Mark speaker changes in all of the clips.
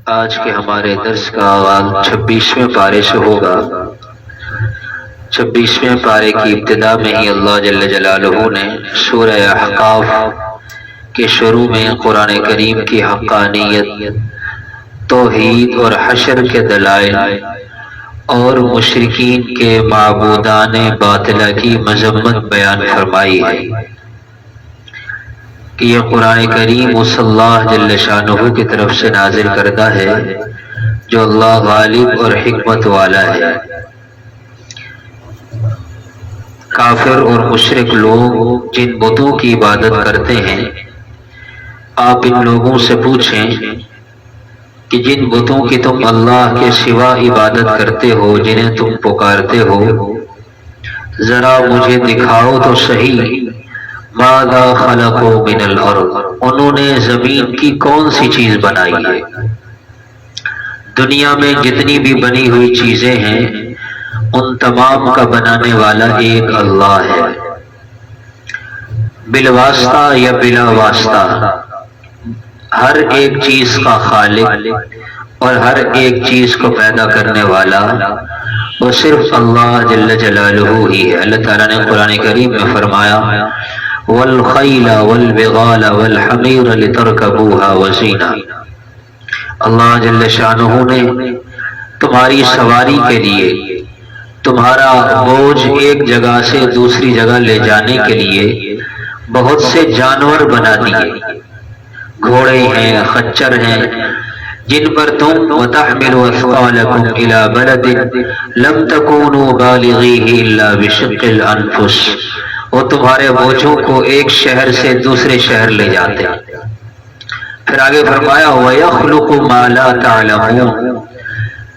Speaker 1: آج کے ہمارے درس کا آغاز 26ویں پارے سے ہوگا۔ 26ویں پارے کی ابتدا میں ہی اللہ جل جلالہ نے سورہ احقاف کے شروع میں قرآن کریم کی حقانیت، توحید اور حشر کے دلائل اور مشرکین کے معبودان باطلہ کی مذمت بیان فرمائی ہے کہ یہ قرآن کریم اس اللہ جل شانہ کی طرف سے نازل کردہ ہے جو اللہ غالب اور حکمت والا ہے۔ کافر اور مشرک لوگ جن بتوں کی عبادت کرتے ہیں، آپ ان لوگوں سے پوچھیں کہ جن بتوں کی تم اللہ کے سوا عبادت کرتے ہو، جنہیں تم پکارتے ہو، ذرا مجھے دکھاؤ تو صحیح، ماذا خلقوا من الارض، انہوں نے زمین کی کون سی چیز بنائی ہے؟ دنیا میں جتنی بھی بنی ہوئی چیزیں ہیں ان تمام کا بنانے والا ایک اللہ ہے، بالواسطہ یا بلا واسطہ، ہر ایک چیز کا خالق اور ہر ایک چیز کو پیدا کرنے والا وہ صرف اللہ جل جلالہ ہی ہے۔ اللہ تعالیٰ نے قرآن کریم میں فرمایا وَالْخَيْلَ وَالْبِغَالَ وَالْحَمِيرَ لِتَرْكَبُوهَا وَزِينَةً، اللہ جل شانہ نے تمہاری سواری کے لیے، تمہارا بوجھ ایک جگہ سے دوسری جگہ لے جانے کے لیے بہت سے جانور بنا دیے، گھوڑے ہیں، خچر ہیں، جن پر تم وَتَحْمِلُ أَثْقَالَكُمْ إِلَى بَلَدٍ لَمْ تَكُونُوا بَالِغِيهِ إِلَّا بِشِقِّ الْأَنفُسِ، وہ تمہارے بوجھوں کو ایک شہر سے دوسرے شہر لے جاتے ہیں۔ پھر آگے فرمایا وَيَخْلُقُ مَا لَا تَعْلَمُونَ،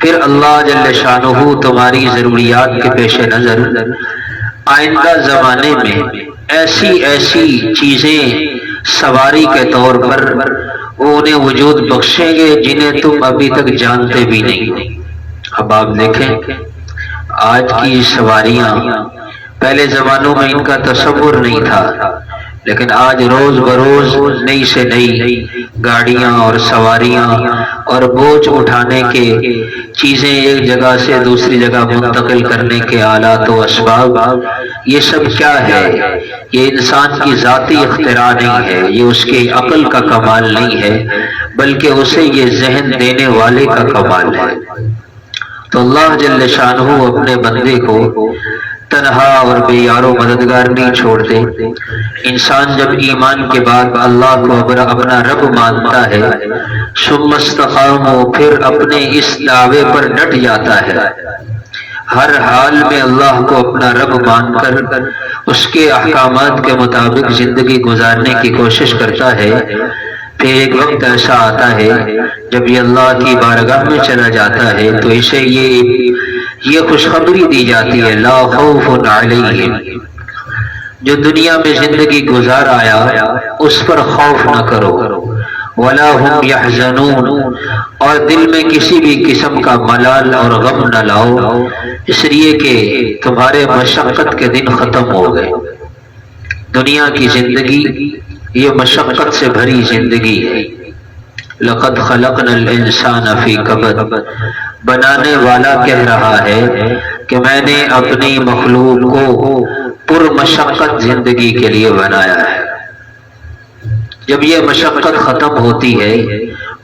Speaker 1: پھر اللہ جل شانہ تمہاری ضروریات کے پیش نظر آئندہ زمانے میں ایسی ایسی چیزیں سواری کے طور پر وہ انہیں وجود بخشیں گے جنہیں تم ابھی تک جانتے بھی نہیں۔ اب آپ دیکھیں آج کی سواریاں، پہلے زمانوں میں ان کا تصور نہیں تھا، لیکن آج روز بروز نئی سے نئی گاڑیاں اور سواریاں اور بوجھ اٹھانے کے چیزیں، ایک جگہ سے دوسری جگہ منتقل کرنے کے آلات و اسباب، یہ سب کیا ہے؟ یہ انسان کی ذاتی اختراع نہیں ہے، یہ اس کی عقل کا کمال نہیں ہے، بلکہ اسے یہ ذہن دینے والے کا کمال ہے۔ تو اللہ جل شانہ اپنے بندے کو تنہا اور بے یار و مددگار نہیں چھوڑتے۔ انسان جب ایمان کے بعد اللہ کو اپنا رب مانتا ہے، ثم استقاموا، پھر اپنے اس دعوے پر ڈٹ جاتا ہے، ہر حال میں اللہ کو اپنا رب مان کر اس کے احکامات کے مطابق زندگی گزارنے کی کوشش کرتا ہے، پھر ایک وقت ایسا آتا ہے جب یہ اللہ کی بارگاہ میں چلا جاتا ہے تو اسے یہ خوشخبری دی جاتی ہے لا خوف علیہم، جو دنیا میں زندگی گزار آیا اس پر خوف نہ کرو، ولا ہم یحزنون، اور دل میں کسی بھی قسم کا ملال اور غم نہ لاؤ، اس لیے کہ تمہارے مشقت کے دن ختم ہو گئے۔ دنیا کی زندگی یہ مشقت سے بھری زندگی ہے۔ لقد خلقنا الانسان فی کبد، بنانے والا کہہ رہا ہے کہ میں نے اپنی مخلوق کو پر مشقت زندگی کے لیے بنایا ہے۔ جب یہ مشقت ختم ہوتی ہے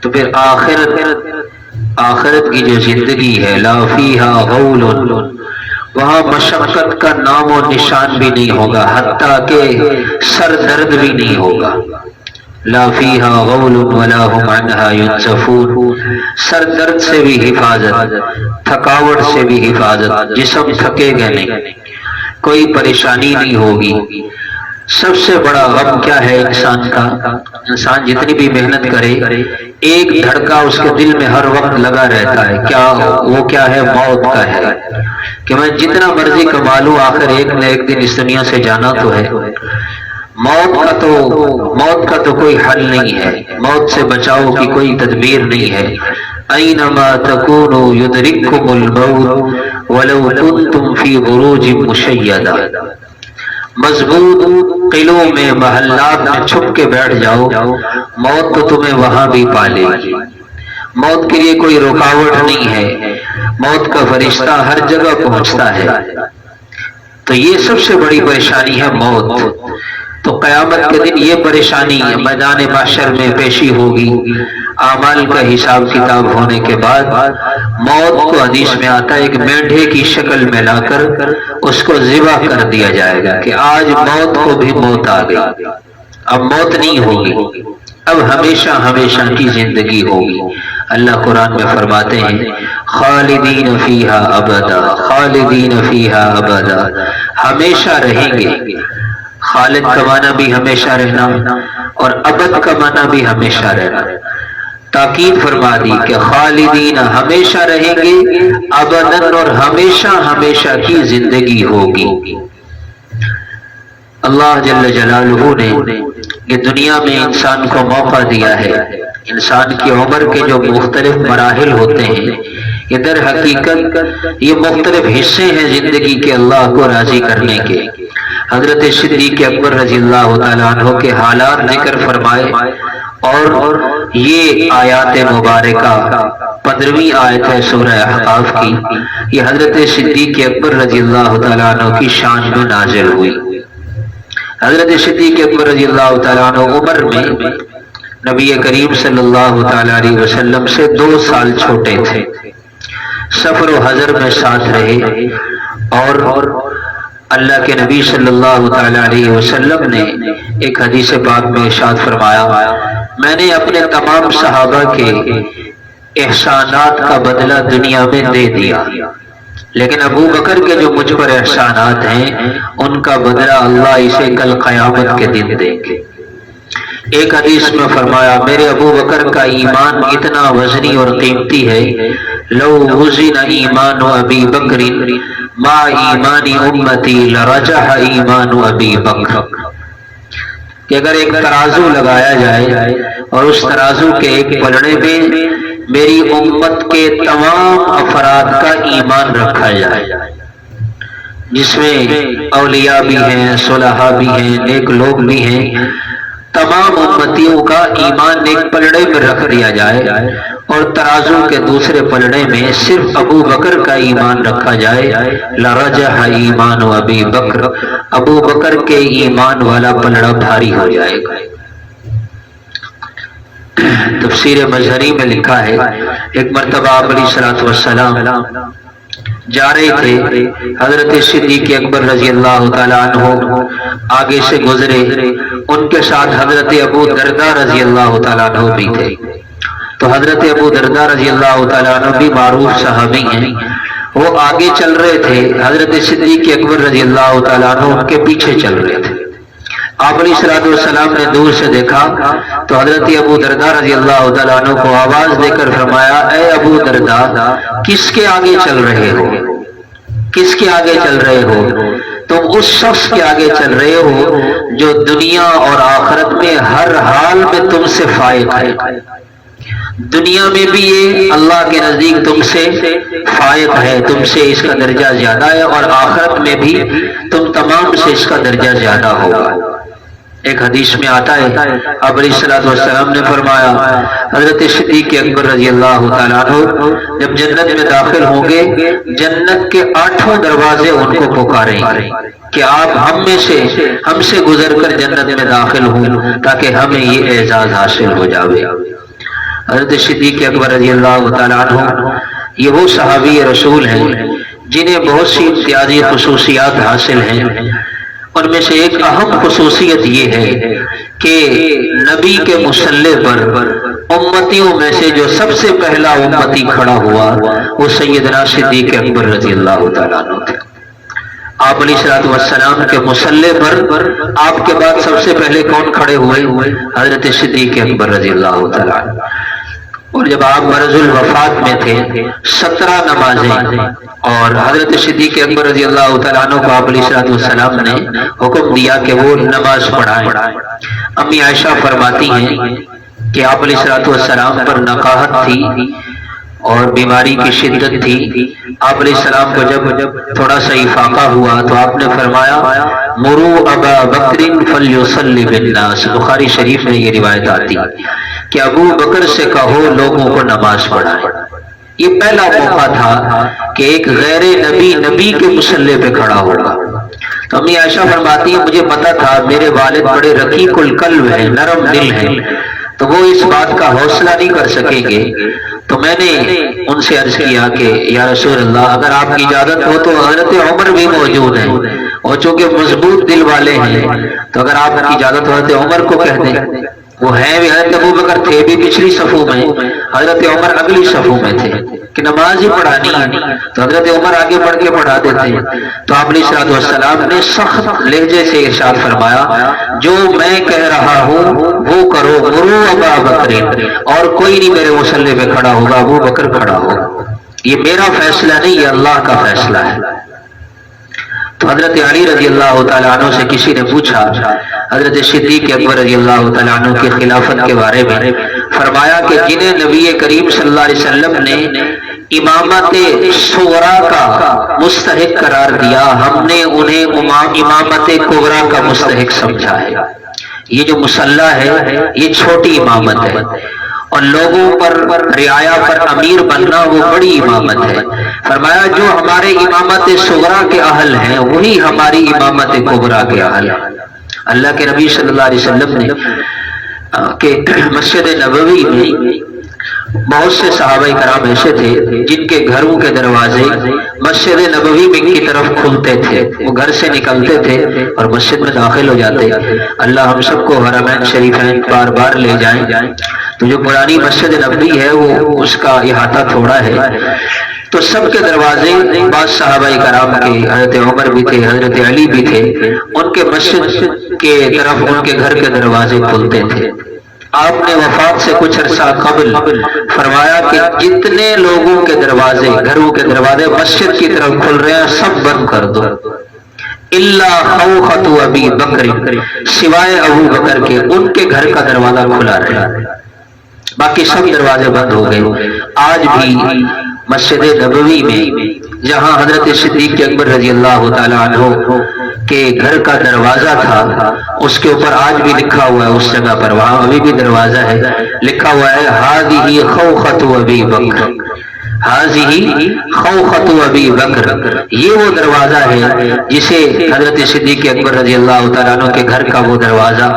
Speaker 1: تو پھر آخرت کی جو زندگی ہے لا فیہا غول، وہاں مشقت کا نام و نشان بھی نہیں ہوگا، حتیٰ کہ سر درد بھی نہیں ہوگا۔ لا فیہا غول ولا ہم عنہا ینزفون، سر درد سے بھی حفاظت، تھکاوٹ سے بھی حفاظت، جسم تھکے گا نہیں، کوئی پریشانی نہیں ہوگی۔ سب سے بڑا غم کیا ہے انسان کا؟ انسان جتنی بھی محنت کرے ایک دھڑکا اس کے دل میں ہر وقت لگا رہتا ہے، کیا وہ کیا ہے؟ موت کا ہے، کہ میں جتنا مرضی کما لوں آخر ایک نہ ایک دن اس دنیا سے جانا تو ہے۔ موت کا تو کوئی حل نہیں ہے، موت سے بچاؤ کی کوئی تدبیر نہیں ہے۔ اینما تکونوا یدرککم الموت ولو کنتم فی بروج مشیدہ، مضبوط قلعوں میں، محلات میں چھپ کے بیٹھ جاؤ، موت تو تمہیں وہاں بھی پالے گی۔ موت کے لیے کوئی رکاوٹ نہیں ہے، موت کا فرشتہ ہر جگہ پہنچتا ہے۔ تو یہ سب سے بڑی پریشانی ہے موت۔ تو قیامت کے دن یہ پریشانی میدان محشر میں پیشی ہوگی، اعمال کا حساب کتاب ہونے کے بعد موت کو حدیث میں آتا ہے ایک مینڈھے کی شکل میں لا کر اس کو ذبح کر دیا جائے گا کہ آج موت کو بھی موت آ گئی، اب موت نہیں ہوگی، اب ہمیشہ ہمیشہ کی زندگی ہوگی۔ اللہ قرآن میں فرماتے ہیں خالدین فیہا ابدا، خالدین فیہا ابدا، ہمیشہ رہیں گے۔ خالد کا معنی بھی ہمیشہ رہنا اور ابد کا معنی بھی ہمیشہ رہنا۔ تاکید فرما دی کہ خالدین ہمیشہ رہیں گے، ابداً اور ہمیشہ ہمیشہ کی زندگی ہوگی۔ اللہ جل جلالہ نے یہ دنیا میں انسان کو موقع دیا ہے۔ انسان کی عمر کے جو مختلف مراحل ہوتے ہیں، یہ در حقیقت یہ مختلف حصے ہیں زندگی کے اللہ کو راضی کرنے کے۔ حضرت صدیق اکبر رضی اللہ تعالیٰ عنہ کے حالات ذکر فرمائے، اور یہ آیات مبارکہ 15ویں آیت ہے سورہ احقاف کی، یہ حضرت صدیق اکبر رضی اللہ تعالیٰ عنہ کی شان میں نازل ہوئی۔ حضرت صدیق اکبر رضی اللہ تعالیٰ عنہ عمر میں نبی کریم صلی اللہ تعالیٰ علیہ وسلم سے 2 سال چھوٹے تھے، سفر و حضر میں ساتھ رہے، اور اللہ کے نبی صلی اللہ تعالیٰ علیہ وسلم نے ایک حدیث پاک میں ارشاد فرمایا میں نے اپنے تمام صحابہ کے احسانات کا بدلہ دنیا میں دے دیا، لیکن ابو بکر کے جو مجھ پر احسانات ہیں ان کا بدلہ اللہ اسے کل قیامت کے دن دیں گے۔ ایک حدیث میں فرمایا میرے ابو بکر کا ایمان اتنا وزنی اور قیمتی ہے، لو وزن ایمان ابی بکر ما ایمان امتی لرجح ایمان ابی بکر، کہ اگر ایک ترازو لگایا جائے اور اس ترازو کے ایک پلڑے میں میری امت کے تمام افراد کا ایمان رکھا جائے، جس میں اولیاء بھی ہیں، صلحاء بھی ہیں، نیک لوگ بھی ہیں، تمام امتیوں کا ایمان ایک پلڑے میں رکھ دیا جائے اور ترازو کے دوسرے پلڑے میں صرف ابو بکر کا ایمان رکھا جائے، لرجح ایمان ابی بکر، ابو بکر کے ایمان والا پلڑا بھاری ہو جائے گا۔ تفسیر مظہری میں لکھا ہے ایک مرتبہ آپ علیہ الصلوۃ والسلام جا رہے تھے، حضرت صدیق اکبر رضی اللہ تعالیٰ عنہ آگے سے گزرے، ان کے ساتھ حضرت ابو درداء رضی اللہ تعالیٰ عنہ بھی تھے۔ تو حضرت ابو درداء رضی اللہ تعالیٰ عنہ بھی معروف صحابی ہیں، وہ آگے چل رہے تھے، حضرت صدیق اکبر رضی اللہ تعالیٰ عنہ ان کے پیچھے چل رہے تھے۔ آپ علیہ السلام نے دور سے دیکھا تو حضرت ابو درداء رضی اللہ تعالیٰ عنہ کو آواز دے کر فرمایا اے ابو درداء کس کے آگے چل رہے ہو، کس کے آگے چل رہے ہو؟ تم اس شخص کے آگے چل رہے ہو جو دنیا اور آخرت میں ہر حال میں تم سے فائق ہے، دنیا میں بھی یہ اللہ کے نزدیک تم سے فائق ہے، تم سے اس کا درجہ زیادہ ہے، اور آخرت میں بھی تم تمام سے اس کا درجہ زیادہ ہوگا۔ ایک حدیث میں آتا ہے آپ علیہ السلام نے فرمایا حضرت صدیق اکبر رضی اللہ تعالیٰ عنہ جب جنت میں داخل ہوں گے، جنت کے 8 دروازے ان کو پکاریں گے کہ آپ ہم سے گزر کر جنت میں داخل ہوں تاکہ ہمیں یہ اعزاز حاصل ہو جاوے۔ حضرت صدیق اکبر رضی اللہ تعالیٰ عنہ یہ وہ صحابی رسول ہیں جنہیں بہت سی امتیازی خصوصیات حاصل ہیں، ان میں سے ایک اہم خصوصیت یہ ہے کہ نبی کے مصلی پر امتیوں میں سے جو سب سے پہلا امتی کھڑا ہوا وہ سیدنا صدیق اکبر رضی اللہ تعالیٰ عنہ تھے۔ آپ علیہ السلام کے مصلی پر آپ کے بعد سب سے پہلے کون کھڑے ہوئے؟ حضرت صدیق اکبر رضی اللہ تعالیٰ عنہ۔ اور جب آپ مرض الوفات میں تھے 17 نمازیں، اور حضرت صدیق اکبر رضی اللہ تعالیٰ عنہ کو آپ علیہ السلام نے حکم دیا کہ وہ نماز پڑھائیں۔ امی عائشہ فرماتی ہیں کہ آپ علیہ السلام پر نقاہت تھی اور بیماری کی شدت تھی۔ آپ علیہ السلام کو جب تھوڑا سا افاقہ ہوا تو آپ نے فرمایا مرو ابا بکر فلیصلی بالناس، بخاری شریف میں یہ روایت آتی ہے کہ ابو بکر سے کہو لوگوں کو نماز پڑھائے۔ یہ پہلا موقع تھا کہ ایک غیر نبی نبی کے مصلی پہ کھڑا ہوگا۔ تو امی عائشہ فرماتی ہے مجھے پتا تھا میرے والد بڑے رقیق القلب ہیں، نرم دل ہیں، تو وہ اس بات کا حوصلہ نہیں کر سکیں گے، تو میں نے ان سے عرض کیا کہ یا رسول اللہ اگر آپ کی اجازت ہو تو حضرت عمر بھی موجود ہیں، اور چونکہ مضبوط دل والے ہیں تو اگر آپ کی اجازت ہو حضرت عمر کو کہہ دیں۔ وہ ہیں بھی، حضرت ابو بکر تھے بھی پچھلی صفوں میں، حضرت عمر اگلی صفوں میں تھے کہ نماز ہی پڑھانی ہے تو حضرت عمر آگے بڑھ کے پڑھا دیتے ہیں۔ تو آپ علیہ الصلوۃ والسلام نے سخت لہجے سے ارشاد فرمایا جو میں کہہ رہا ہوں وہ کرو، مرو ابا بکر، اور کوئی نہیں میرے مصلی پہ کھڑا ہوگا، ابو بکر کھڑا ہوگا۔ یہ میرا فیصلہ نہیں، یہ اللہ کا فیصلہ ہے۔ تو حضرت علی رضی اللہ تعالیٰ عنہ سے کسی نے پوچھا حضرت صدیق اکبر رضی اللہ تعالیٰ عنہ کی خلافت کے بارے میں، فرمایا کہ جنہیں نبی کریم صلی اللہ علیہ وسلم نے امامت صغریٰ کا مستحق قرار دیا، ہم نے انہیں امامت کبریٰ کا مستحق سمجھا ہے۔ یہ جو مصلی ہے یہ چھوٹی امامت ہے، اور لوگوں پر رعایا پر امیر بننا وہ بڑی امامت ہے۔ فرمایا جو ہمارے امامت صغریٰ کے اہل ہیں وہی ہماری امامت کبریٰ کے اہل ہیں۔ اللہ کے نبی صلی اللہ علیہ وسلم نے کہ مسجد نبوی میں بہت سے صحابہ کرام ایسے تھے جن کے گھروں کے دروازے مسجد نبوی میں کی طرف کھلتے تھے، وہ گھر سے نکلتے تھے اور مسجد میں داخل ہو جاتے۔ اللہ ہم سب کو حرمین شریفین بار بار لے جائیں۔ تو جو پرانی مسجد نبوی ہے وہ اس کا احاطہ تھوڑا ہے، تو سب کے دروازے بعض صحابہ کرام کے، حضرت عمر بھی تھے، حضرت علی بھی تھے، ان کے مسجد کے طرف ان کے گھر کے دروازے کھلتے تھے۔ آپ نے وفات سے کچھ عرصہ قبل فرمایا کہ جتنے لوگوں کے دروازے، گھروں کے دروازے مسجد کی طرف کھل رہے ہیں سب بند کر دو، الا خوخۃ ابی بکر، سوائے ابو بکر کے، ان کے گھر کا دروازہ کھلا رہے، باقی سب دروازے بند ہو گئے۔ آج بھی مسجد نبوی میں جہاں حضرت صدیق اکبر رضی اللہ تعالیٰ عنہ کے گھر کا دروازہ تھا اس کے اوپر آج بھی لکھا ہوا ہے، اس جگہ پر وہاں ابھی بھی دروازہ ہے، لکھا ہوا ہے ہذہ خوخۃ ابی بکر، ہذہ خوخۃ ابی بکر، یہ وہ دروازہ ہے جسے حضرت صدیق اکبر رضی اللہ تعالیٰ عنہ کے گھر کا وہ دروازہ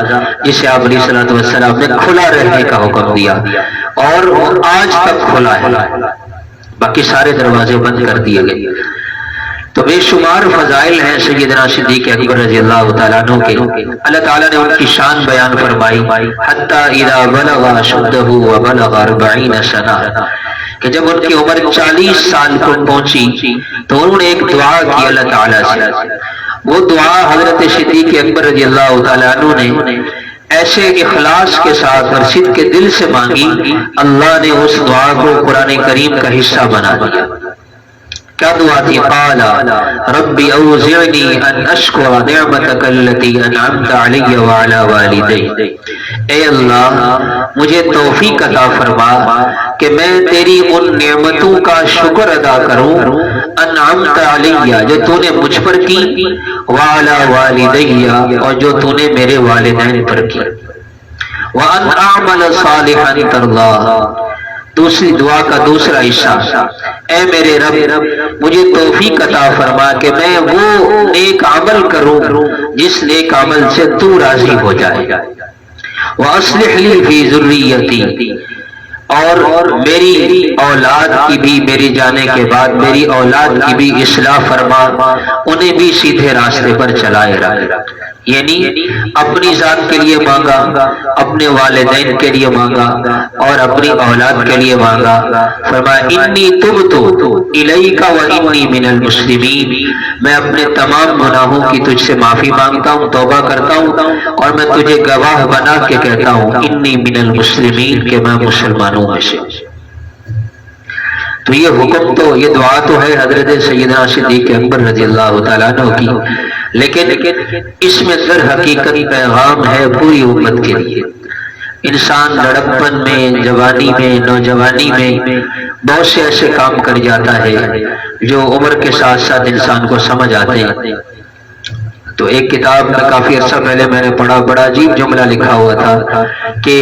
Speaker 1: جسے آپ علیہ الصلوۃ والسلام نے کھلا رہنے کا حکم دیا، اور وہ آج تک کھلا ہے، باقی سارے دروازے بند کر دیے گئے۔ تو بے شمار فضائل ہیں سیدنا صدیق اکبر رضی اللہ تعالیٰ عنہ کے، اللہ تعالیٰ نے ان کی شان بیان فرمائی، حتی اذا بلغ اشدہ وبلغ 40 سنہ، کہ جب ان کی عمر 40 سال کو پہنچی تو انہوں نے ایک دعا کی اللہ تعالیٰ سے، وہ دعا حضرت صدیق اکبر رضی اللہ تعالیٰ عنہ نے ایسے اخلاص کے ساتھ اور صدق کے دل سے مانگی، اللہ نے اس دعا کو قرآن کریم کا حصہ بنا دیا۔ کیا دعا تھی؟ قال رب اوزعنی ان اشکر نعمتک التی انعمت علی وعلی والدی، اے اللہ مجھے توفیق عطا فرما کہ میں تیری ان نعمتوں کا شکر ادا کروں، انعمت علی جو تو نے مجھ پر کی، وعلی والدی اور جو تو نے میرے والدین پر کی، وان اعمل صالحا ترضاہ، دوسری دعا کا دوسرا حصہ، اے میرے رب مجھے توفیق عطا فرما کہ میں وہ نیک عمل کروں جس نیک عمل سے تو راضی ہو جائے، وَأَصْلِحْ لِي فِي ذُرِّيَّتِي، اور میری اولاد کی بھی، میری جانے کے بعد میری اولاد کی بھی اصلاح فرما، انہیں بھی سیدھے راستے پر چلائے رکھ، یعنی اپنی ذات کے لیے مانگا، اپنے والدین کے لیے مانگا اور اپنی اولاد کے لیے مانگا۔ فرمایا انی تبت الیک وانی من المسلمین، میں اپنے تمام گناہوں کی تجھ سے معافی مانگتا ہوں، توبہ کرتا ہوں، اور میں تجھے گواہ بنا کے کہتا ہوں انی من المسلمین، کہ میں مسلمانوں میں سے۔ تو یہ حکم تو، یہ دعا تو ہے حضرت سیدنا صدیق اکبر رضی اللہ تعالیٰ عنہ کی، لیکن اس میں در حقیقت پیغام ہے پوری امت کے لیے۔ انسان لڑکپن میں، جوانی میں، نوجوانی میں بہت سے ایسے کام کر جاتا ہے جو عمر کے ساتھ ساتھ انسان کو سمجھ آتے ہیں، تو ایک کتاب میں کافی عرصہ پہلے میں نے پڑھا، بڑا عجیب جملہ لکھا ہوا تھا کہ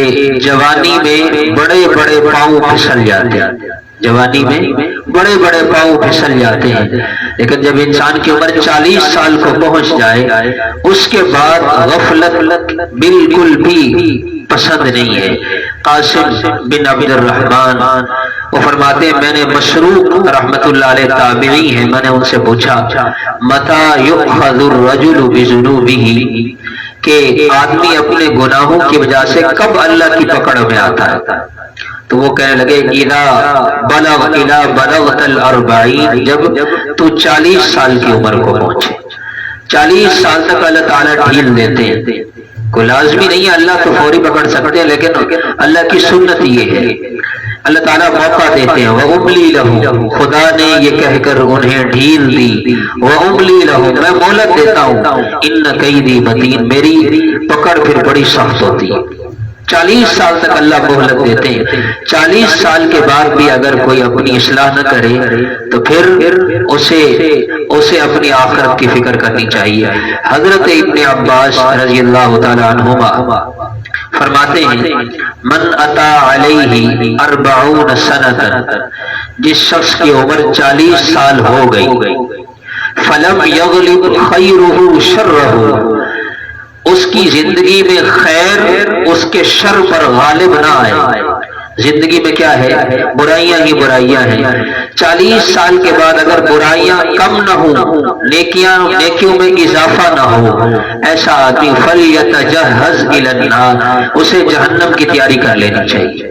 Speaker 1: جوانی میں بڑے بڑے پاؤں پھسل جاتے ہیں، جوانی میں بڑے بڑے پاؤں پھسل جاتے ہیں، لیکن جب انسان کی عمر 40 سال کو پہنچ جائے اس کے بعد غفلت بالکل بھی پسند نہیں ہے۔ قاسم بن عبد الرحمن وہ فرماتے ہیں میں نے مسروق رحمت اللہ علیہ تابعی ہیں، میں نے ان سے پوچھا متى يؤخذ الرجل بذنوبه، کہ آدمی اپنے گناہوں کی وجہ سے کب اللہ کی پکڑ میں آتا ہے؟ تو وہ کہنے لگے اذا بلغت الاربعین، جب تو 40 سال کی عمر کو پہنچے۔ 40 سال تک اللہ تعالیٰ ڈھیل دیتے ہیں، کوئی لازمی نہیں ہے اللہ تو فوری پکڑ سکتے ہیں، لیکن اللہ کی سنت یہ ہے اللہ تعالیٰ موقع دیتے ہیں۔ وَأُمْلِي لَهُ، خدا نے یہ کہہ کر انہیں ڈھیل دی، وَأُمْلِي لَهُ، میں مہلت دیتا ہوں، إِنَّ كَيْدِي مَتِينٌ، میری پکڑ پھر بڑی سخت ہوتی ہے۔ 40 سال تک اللہ مہلت دیتے ہیں، 40 سال کے بعد بھی اگر کوئی اپنی اصلاح نہ کرے تو پھر اسے اپنی آخرت کی فکر کرنی چاہیے۔ حضرت ابن عباس رضی اللہ تعالی عنہما فرماتے ہیں من اتا علیہ 40 سنۃ، جس شخص کی عمر 40 سال ہو گئی، فلم یغلب خیرہ شرہ، اس کی زندگی میں خیر اس کے شر پر غالب نہ آئے۔ زندگی میں کیا ہے؟ برائیاں ہی برائیاں ہیں۔ 40 سال کے بعد اگر برائیاں کم نہ ہوں، نیکیوں میں اضافہ نہ ہو، ایسا آدمی فَلْيَتَجَهَّزْ إِلَى النَّارِ، اسے جہنم کی تیاری کر لینی چاہیے۔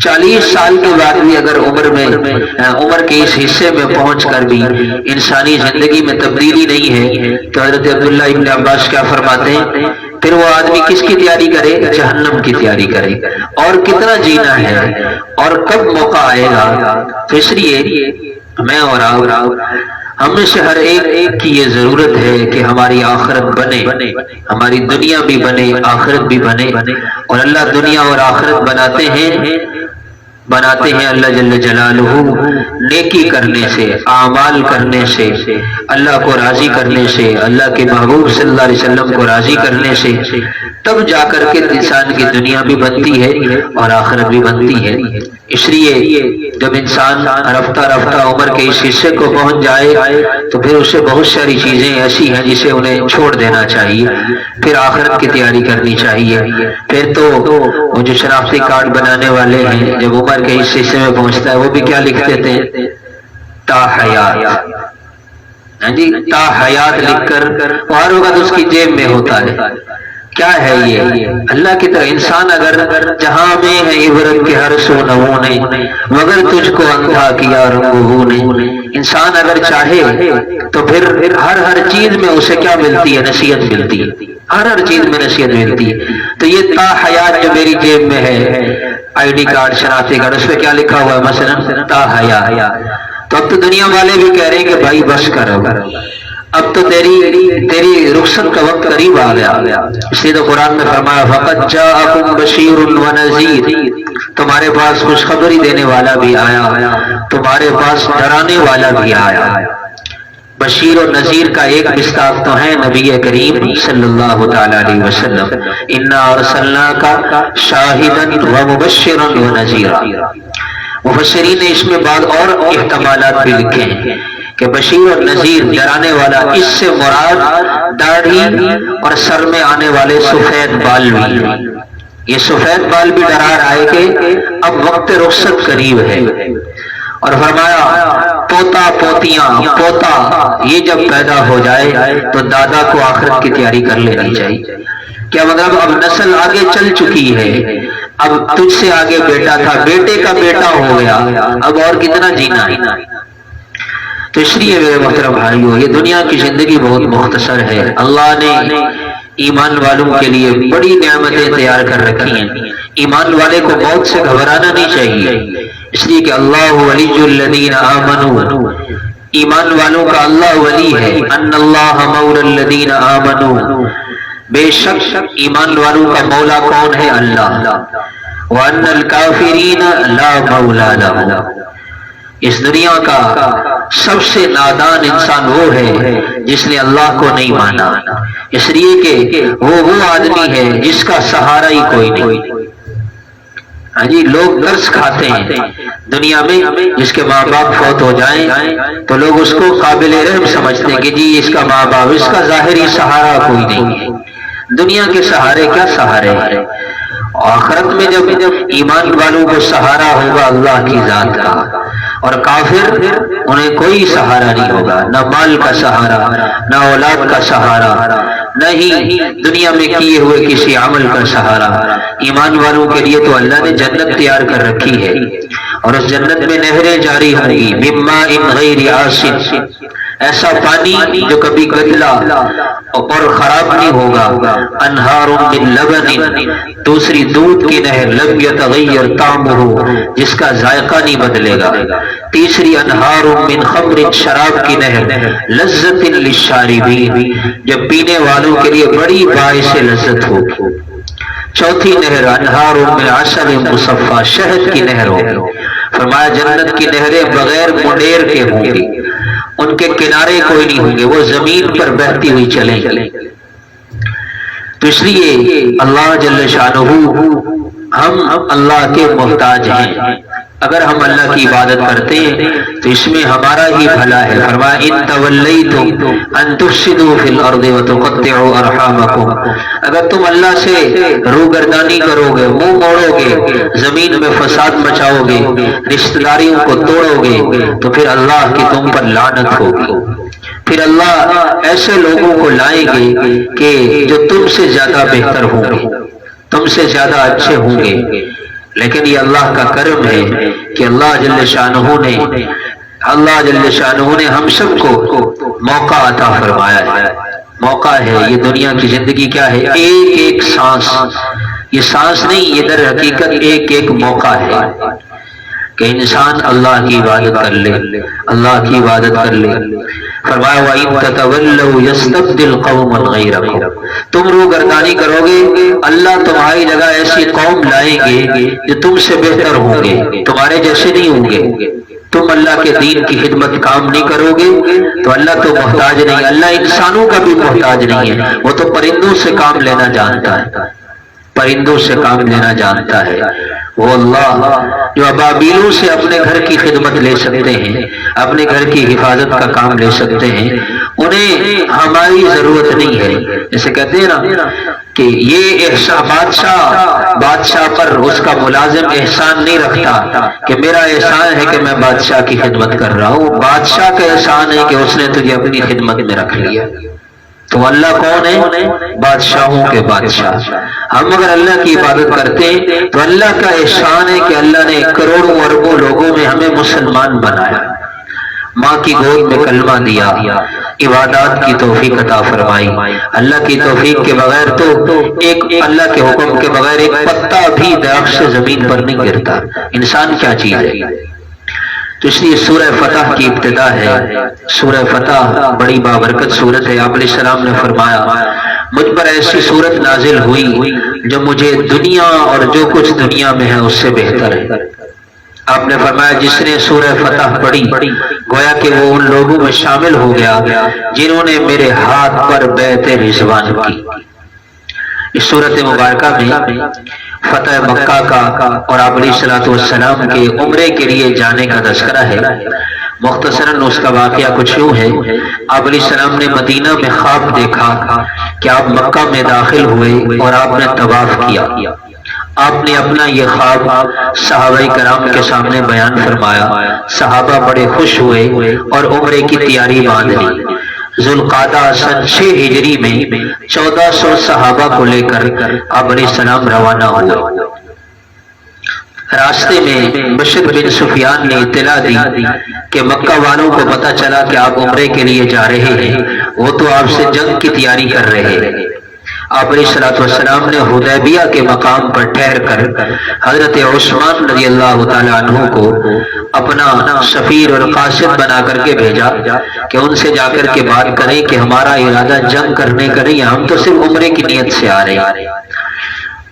Speaker 1: 40 سال کے بعد بھی اگر عمر کے اس حصے میں پہنچ کر بھی انسانی زندگی میں تبدیلی نہیں ہے تو حضرت عبداللہ ابن عباس کیا فرماتے ہیں پھر وہ آدمی کس کی تیاری کرے؟ جہنم کی تیاری کرے۔ اور کتنا جینا ہے اور کب موقع آئے گا؟ تو اس لیے میں اور ہم میں سے ہر ایک کی یہ ضرورت ہے کہ ہماری آخرت بنے، ہماری دنیا بھی بنے، آخرت بھی بنے۔ اور اللہ دنیا اور آخرت بناتے ہیں اللہ جل جلالہ نیکی کرنے سے، اعمال کرنے سے، اللہ کو راضی کرنے سے، اللہ کے محبوب صلی اللہ علیہ وسلم کو راضی کرنے سے، تب جا کر کے انسان کی دنیا بھی بنتی ہے اور آخرت بھی بنتی ہے۔ اس لیے جب انسان رفتہ رفتہ عمر کے اس حصے کو پہنچ جائے تو پھر اسے بہت ساری چیزیں ایسی ہیں جسے انہیں چھوڑ دینا چاہیے، پھر آخرت کی تیاری کرنی چاہیے۔ پھر تو وہ جو شناختی کارڈ بنانے والے ہیں جب عمر کے اس حصے میں پہنچتا ہے وہ بھی کیا لکھ دیتے ہیں؟ تا حیات، جی تا حیات لکھ کر ہر وقت اس کی جیب میں ہوتا ہے۔ کیا ہے یہ؟ اللہ کی طرح انسان اگر جہاں میں ہے عبرت کے ہر سو نمونے، مگر تجھ کو اندھا کیا رنگوں نے، انسان اگر چاہے تو پھر ہر چیز میں اسے کیا ملتی ہے؟ نصیحت ملتی ہے، ہر چیز میں نصیحت ملتی ہے۔ تو یہ تا حیات جو میری جیب میں ہے، آئی ڈی کارڈ، شناختی کارڈ، اس پہ کیا لکھا ہوا ہے؟ مثلا تا حیات۔ تو اب تو دنیا والے بھی کہہ رہے ہیں کہ بھائی بس کرو، اب تو تیری رخصت کا وقت قریب آ گیا۔ اس لیے تو قرآن میں فرمایا فَقَدْ جَاءَكُمْ بَشِيرٌ وَنَذِيرٌ، تمہارے پاس خوشخبری دینے والا بھی آیا، تمہارے پاس ڈرانے والا بھی آیا۔ بشیر و نذیر کا ایک مصداق تو ہے نبی کریم صلی اللہ تعالی علیہ وسلم، اِنَّا أَرْسَلْنَاكَ شَاهِدًا وَمُبَشِّرًا وَنَذِيرًا۔ مفسرین نے اس میں بعض اور احتمالات بھی لکھے ہیں کہ بشیر اور نذیر، ڈرانے والا، اس سے مراد داڑھی اور سر میں آنے والے سفید بال بھی، یہ سفید بال بھی ڈرا رہا ہے کہ اب وقت رخصت قریب ہے۔ اور فرمایا پوتا پوتیاں، پوتا یہ جب پیدا ہو جائے تو دادا کو آخرت کی تیاری کر لینی چاہیے۔ کیا مطلب اب نسل آگے چل چکی ہے، اب تجھ سے آگے بیٹا تھا، بیٹے کا بیٹا ہو گیا، اب اور کتنا جینا ہے۔ تو اس لیے میرے محترم بھائیو، یہ دنیا کی زندگی بہت مختصر ہے۔ اللہ نے ایمان والوں کے لیے بڑی نعمتیں تیار کر رکھی ہیں۔ ایمان والے کو موت سے گھبرانا نہیں چاہیے، اس لیے کہ اللہ ولی الذین آمنوا، ایمان والوں کا اللہ ولی ہے۔ ان اللہ مولا الذین آمنوا، بے شک ایمان والوں کا مولا کون ہے؟ اللہ۔ وان الکافرین لا مولا لهم، اس دنیا کا سب سے نادان انسان وہ ہے جس نے اللہ کو نہیں مانا، اس لیے کہ وہ آدمی ہے جس کا سہارا ہی کوئی نہیں۔ ہاں جی، لوگ درس کھاتے ہیں دنیا میں، جس کے ماں باپ فوت ہو جائیں تو لوگ اس کو قابل رحم سمجھتے ہیں کہ جی اس کا ماں باپ، اس کا ظاہری سہارا کوئی نہیں ہے۔ دنیا کے سہارے کیا سہارے ہیں، آخرت میں جب ایمان والوں کو سہارا ہوگا اللہ کی ذات کا، اور کافر انہیں کوئی سہارا نہیں ہوگا، نہ مال کا سہارا، نہ اولاد کا سہارا، نہ ہی دنیا میں کیے ہوئے کسی عمل کا سہارا۔ ایمان والوں کے لیے تو اللہ نے جنت تیار کر رکھی ہے، اور اس جنت میں نہریں جاری ہوں گی، من ماء غیر آسن، ایسا پانی جو کبھی گدلا اور خراب نہیں ہوگا، انہار من لبن، دوسری دودھ کی نہر، لم یتغیر طعمہ، جس کا ذائقہ نہیں بدلے گا، تیسری انہار من خمر، شراب کی نہر، لذت للشاربین، جو پینے والوں کے لیے بڑی باعث لذت ہوگی، چوتھی نہر انہار من عسل مصفی، شہد کی نہر ہوگی۔ فرمایا جنت کی نہریں بغیر منڈیر کے ہوں گی، ان کے کنارے کوئی نہیں ہوں گے، وہ زمین پر بہتی ہوئی چلیں گی۔ تو اس لیے اللہ جل شانہ، ہم اللہ کے محتاج ہیں، اگر ہم اللہ کی عبادت کرتے ہیں تو اس میں ہمارا ہی بھلا ہے۔ فرمایا ان تولیتم ان تفسدوا فی الارض وتقطعوا ارحامکم، اگر تم اللہ سے روگردانی کرو گے، منہ موڑو گے، زمین میں فساد مچاؤ گے، رشتہ داریوں کو توڑو گے، تو پھر اللہ کی تم پر لعنت ہوگی۔ پھر اللہ ایسے لوگوں کو لائیں گے کہ جو تم سے زیادہ بہتر ہوں گے، تم سے زیادہ اچھے ہوں گے، لیکن یہ اللہ کا کرم ہے کہ اللہ جل شانہ نے ہم سب کو موقع عطا فرمایا ہے۔ موقع ہے، یہ دنیا کی زندگی کیا ہے، ایک ایک سانس، یہ سانس نہیں، یہ در حقیقت ایک ایک موقع ہے کہ انسان اللہ کی عبادت کر لے، اللہ کی عبادت کر لے۔ فرمایا وَإِن تَتَوَلَّوْا يَسْتَبْدِلْ قَوْمًا غَيْرَكُمْ، تم روگردانی کرو گے، اللہ تمہاری جگہ ایسی قوم لائیں گے جو تم سے بہتر ہوں گے، تمہارے جیسے نہیں ہوں گے۔ تم اللہ کے دین کی خدمت کام نہیں کرو گے تو اللہ تو محتاج نہیں، اللہ انسانوں کا بھی محتاج نہیں ہے، وہ تو پرندوں سے کام لینا جانتا ہے، پرندوں سے کام لینا جانتا ہے۔ وہ اللہ جو ابابیلوں سے اپنے گھر کی خدمت لے سکتے ہیں، اپنے گھر کی حفاظت کا کام لے سکتے ہیں، انہیں ہماری ضرورت نہیں ہے۔ جیسے کہتے ہیں نا کہ یہ بادشاہ پر اس کا ملازم احسان نہیں رکھتا کہ میرا احسان ہے کہ میں بادشاہ کی خدمت کر رہا ہوں، بادشاہ کا احسان ہے کہ اس نے تجھے اپنی خدمت میں رکھ لیا۔ تو اللہ کون ہے؟ بادشاہوں کے بادشاہ۔ ہم اگر اللہ کی عبادت کرتے ہیں تو اللہ کا احسان ہے کہ اللہ نے کروڑوں اربوں لوگوں میں ہمیں مسلمان بنایا، ماں کی گود میں کلمہ دیا، عبادات کی توفیق عطا فرمائی۔ اللہ کی توفیق کے بغیر تو ایک اللہ کے حکم کے بغیر ایک پتا بھی درخت سے زمین پر نہیں گرتا، انسان کیا چیز ہے۔ تو اس لیے سورہ فتح کی ابتدا ہے، سورہ فتح بڑی بابرکت سورت ہے۔ آپ علیہ السلام نے فرمایا مجھ پر ایسی سورت نازل ہوئی جو مجھے دنیا اور جو کچھ دنیا میں ہے اس سے بہتر ہے۔ آپ نے فرمایا جس نے سورہ فتح پڑھی گویا کہ وہ ان لوگوں میں شامل ہو گیا جنہوں نے میرے ہاتھ پر بیعت رضوان کی۔ اس صورت مبارکہ میں فتح مکہ کا اور آپ علیہ السلام کے عمرے کے لیے جانے کا تذکرہ ہے۔ مختصراً اس کا واقعہ کچھ یوں ہے، آپ علیہ السلام نے مدینہ میں خواب دیکھا کہ آپ مکہ میں داخل ہوئے اور آپ نے طواف کیا۔ آپ نے اپنا یہ خواب صحابہ کرام کے سامنے بیان فرمایا، صحابہ بڑے خوش ہوئے اور عمرے کی تیاری باندھ لی۔ ذوالقعدہ سن 6 ہجری میں 1400 صحابہ کو لے کر آپ علیہ السلام روانہ ہوئے۔ راستے میں بشر بن سفیان نے اطلاع دی کہ مکہ والوں کو پتہ چلا کہ آپ عمرے کے لیے جا رہے ہیں، وہ تو آپ سے جنگ کی تیاری کر رہے ہیں۔ آپ علیہ السلام نے حدیبیہ کے مقام پر ٹھہر کر حضرت عثمان رضی اللہ تعالیٰ عنہ کو اپنا سفیر اور قاصد بنا کر کے بھیجا کہ ان سے جا کر کے بات کریں کہ ہمارا ارادہ جنگ کرنے کا نہیں ہے، ہم تو صرف عمرے کی نیت سے آ رہے ہیں۔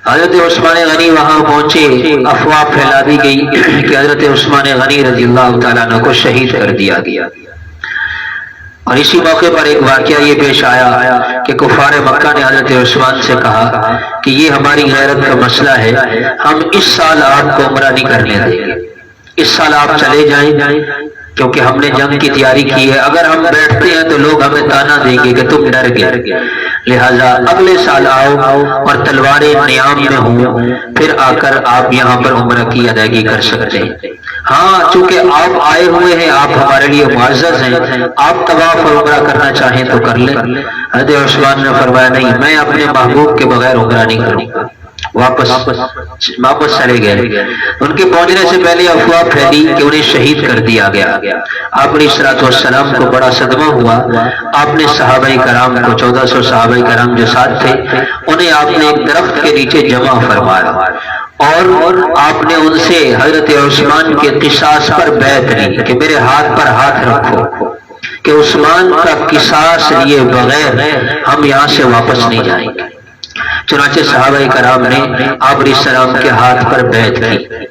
Speaker 1: حضرت عثمان غنی وہاں پہنچے، افواہ پھیلا دی گئی کہ حضرت عثمان غنی رضی اللہ تعالیٰ عنہ کو شہید کر دیا گیا، اور اسی موقع پر ایک واقعہ یہ پیش آیا کہ کفار مکہ نے حضرت عثمان سے کہا کہ یہ ہماری غیرت کا مسئلہ ہے، ہم اس سال آپ کو عمرہ نہیں کرنے دیں گے، اس سال آپ چلے جائیں کیونکہ ہم نے جنگ کی تیاری کی ہے، اگر ہم بیٹھتے ہیں تو لوگ ہمیں تانا دیں گے کہ تم ڈر گئے، لہٰذا اگلے سال آؤ اور تلواریں نیام میں ہوں، پھر آ کر آپ یہاں پر عمرہ کی ادائیگی کر سکتے ہیں۔ ہاں چونکہ آپ آئے ہوئے ہیں، آپ ہمارے لیے معزز ہیں، آپ طواف اور عمرہ کرنا چاہیں تو کر لیں۔ حضرت عثمان نے فرمایا نہیں، میں اپنے محبوب کے بغیر عمرہ نہیں کروں گا، واپس چلے گئے۔ ان کے پہنچنے سے پہلے افواہ پھیلی کہ انہیں شہید کر دیا گیا۔ آپ علیہ الصلوۃ والسلام کو بڑا صدمہ ہوا، آپ نے صحابہ کرام کو 1400 صحابہ کرام جو ساتھ تھے انہیں آپ نے ایک درخت کے نیچے جمع فرمایا، اور آپ نے ان سے حضرت عثمان کے قصاص پر بیعت لی کہ میرے ہاتھ پر ہاتھ رکھو کہ عثمان کا قصاص لیے بغیر ہم یہاں سے واپس نہیں جائیں گے۔ چنانچہ صحابہ کرام نے آپ علیہ السلام کے ہاتھ پر بیعت کی۔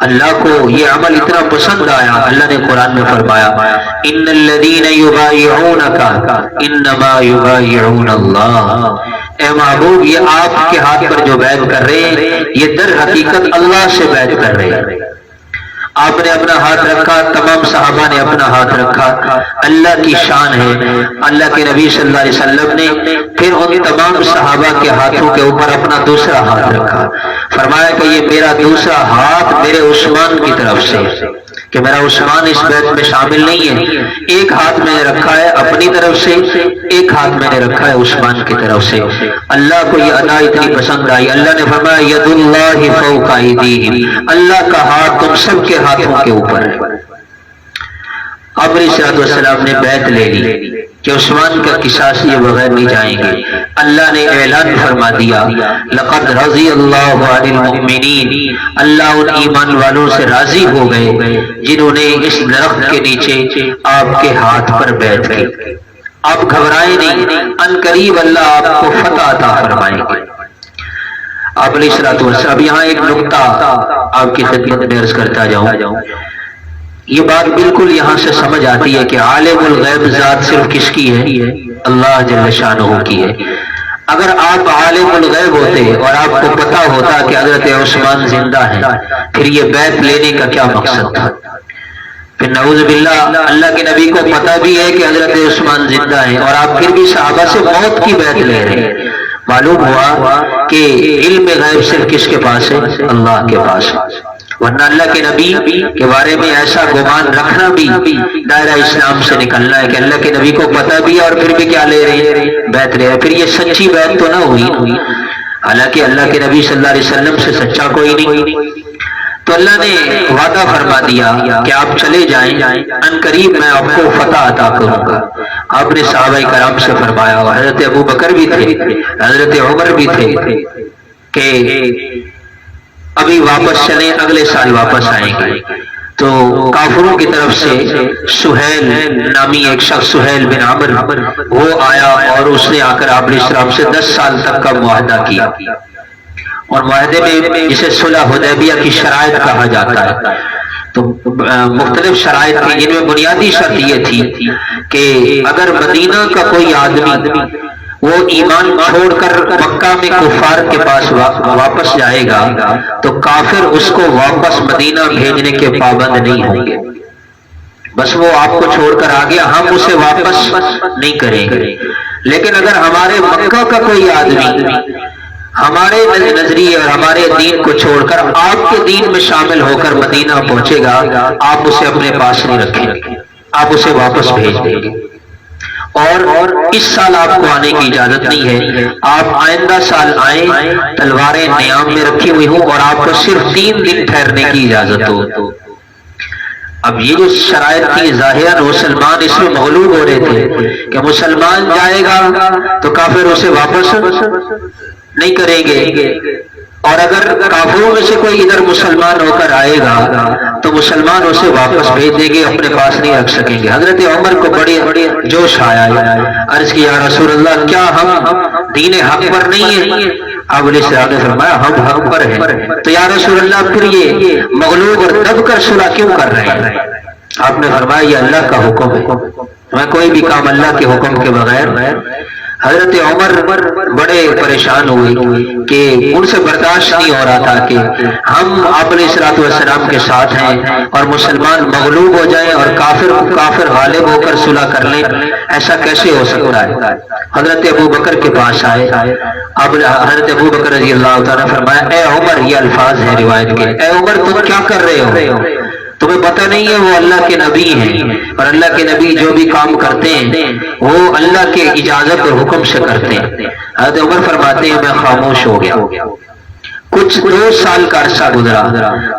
Speaker 1: اللہ کو یہ عمل اتنا پسند آیا، اللہ نے قرآن میں فرمایا ان الذین یبایعونک انما یبایعون اللہ، اے محبوب یہ آپ کے ہاتھ پر جو بیعت کر رہے ہیں یہ در حقیقت اللہ سے بیعت کر رہے ہیں۔ آپ نے اپنا ہاتھ رکھا، تمام صحابہ نے اپنا ہاتھ رکھا، اللہ کی شان ہے۔ اللہ کے نبی صلی اللہ علیہ وسلم نے پھر ان تمام صحابہ کے ہاتھوں کے اوپر اپنا دوسرا ہاتھ رکھا، فرمایا کہ یہ میرا دوسرا ہاتھ میرے عثمان کی طرف سے، کہ میرا عثمان اس بیعت میں شامل نہیں ہے، ایک ہاتھ میں نے رکھا ہے اپنی طرف سے، ایک ہاتھ میں نے رکھا ہے عثمان کی طرف سے۔ اللہ کو یہ ادا اتنی پسند آئی، اللہ نے فرمایا ید اللہ فوق ایدیہم، اللہ کا ہاتھ تم سب کے ہاتھوں کے اوپر ہے۔ آپ علیہ الصلوۃ والسلام نے بیعت لے لی کہ عثمان کا قصاص یہ بغیر نہیں جائیں گے۔ اللہ نے اعلان فرما دیا لقد رضی اللہ عن المؤمنین، اللہ ان ایمان والوں سے راضی ہو گئے جنہوں نے اس درخت کے نیچے آپ کے ہاتھ پر بیعت کی۔ آپ گھبرائیں نہیں، ان قریب اللہ آپ کو فتح عطا فرمائیں گے۔ آپ علیہ الصلوۃ والسلام، یہاں ایک نقطہ آپ کی خدمت میں عرض کرتا جاؤں، یہ بات بالکل یہاں سے سمجھ آتی ہے کہ عالم الغیب ذات صرف کس کی ہے؟ اللہ جل شانہ کی ہے۔ اگر آپ عالم الغیب ہوتے اور آپ کو پتا ہوتا کہ حضرت عثمان زندہ ہے، پھر یہ بیعت لینے کا کیا مقصد تھا؟ پھر نعوذ باللہ اللہ کے نبی کو پتا بھی ہے کہ حضرت عثمان زندہ ہے اور آپ پھر بھی صحابہ سے موت کی بیعت لے رہے ہیں۔ معلوم ہوا کہ علم غیب صرف کس کے پاس ہے؟ اللہ کے پاس ہے، ورنہ اللہ کے نبی کے بارے میں ایسا گمان رکھنا بھی دائرہ اسلام سے نکلنا ہے کہ اللہ کے نبی کو پتہ بھی ہے اور پھر بھی کیا لے رہے ہیں؟ بیعت لے رہے ہیں۔ پھر یہ سچی بیعت تو نہ ہوئی، حالانکہ اللہ کے نبی صلی اللہ علیہ وسلم سے سچا کوئی نہیں۔ تو اللہ نے وعدہ فرما دیا کہ آپ چلے جائیں، ان قریب میں آپ کو فتح عطا کروں گا۔ آپ نے صحابہ کرام سے فرمایا، حضرت ابو بکر بھی تھے، حضرت عمر بھی تھے، کہ ابھی واپس چلیں، اگلے سال واپس آئیں گے۔ تو کافروں کی طرف سے سہیل نامی ایک شخص، سہیل بن عمر، وہ آیا اور اس نے آ کر آپ علیہ السلام سے 10 سال تک کا معاہدہ کیا، اور معاہدے میں جسے صلح حدیبیہ کی شرائط کہا جاتا ہے، تو مختلف شرائط تھی، جن میں بنیادی شرط یہ تھی کہ اگر مدینہ کا کوئی آدمی وہ ایمان چھوڑ کر مکہ میں کفار کے پاس واپس جائے گا تو کافر اس کو واپس مدینہ بھیجنے کے پابند نہیں ہوں گے، بس وہ آپ کو چھوڑ کر آ گیا، ہم اسے واپس نہیں کریں گے۔ لیکن اگر ہمارے مکہ کا کوئی آدمی ہمارے نظریے اور ہمارے دین کو چھوڑ کر آپ کے دین میں شامل ہو کر مدینہ پہنچے گا، آپ اسے اپنے پاس نہیں رکھیں گے، آپ اسے واپس بھیج دیں گے، اور اس سال آپ کو آنے کی اجازت نہیں ہے، آپ آئندہ سال آئیں، تلواریں نیام میں رکھی ہوئی ہوں اور آپ کو صرف 3 دن ٹھہرنے کی اجازت ہو۔ اب یہ جو شرائط تھی، ظاہراً مسلمان اس میں مغلوب ہو رہے تھے کہ مسلمان جائے گا تو کافر اسے واپس نہیں کریں گے، اور اگر کافروں میں سے کوئی ادھر مسلمان ہو کر آئے گا تو مسلمان اسے واپس بھیج دیں گے، اپنے پاس نہیں رکھ سکیں گے۔ حضرت عمر کو بڑے جوش آیا، عرض کیا یا رسول اللہ، کیا ہم دین حق پر نہیں ہیں؟ آپ علیہ السلام نے فرمایا ہم حق پر ہیں، تو یا رسول اللہ پھر یہ مغلوب اور دب کر صلح کیوں کر رہے ہیں؟ آپ نے فرمایا یہ اللہ کا حکم ہے، میں کوئی بھی کام اللہ کے حکم کے بغیر۔ حضرت عمر بڑے پریشان ہوئے کہ ان سے برداشت نہیں ہو رہا تھا کہ ہم آپ علیہ السلام کے ساتھ ہیں اور مسلمان مغلوب ہو جائیں اور کافر غالب ہو کر صلح کر لیں، ایسا کیسے ہو سکتا ہے؟ حضرت ابو بکر کے پاس آئے، اب حضرت ابو بکر رضی اللہ تعالیٰ نے فرمایا اے عمر، یہ الفاظ ہیں روایت کے، اے عمر تم کیا کر رہے ہو؟ تمہیں پتہ نہیں ہے وہ اللہ کے نبی ہیں، اور اللہ کے نبی جو بھی کام کرتے ہیں وہ اللہ کے اجازت اور حکم سے کرتے ہیں۔ حضرت عمر فرماتے ہیں میں خاموش ہو گیا۔ کچھ 2 سال کا عرصہ گزرا،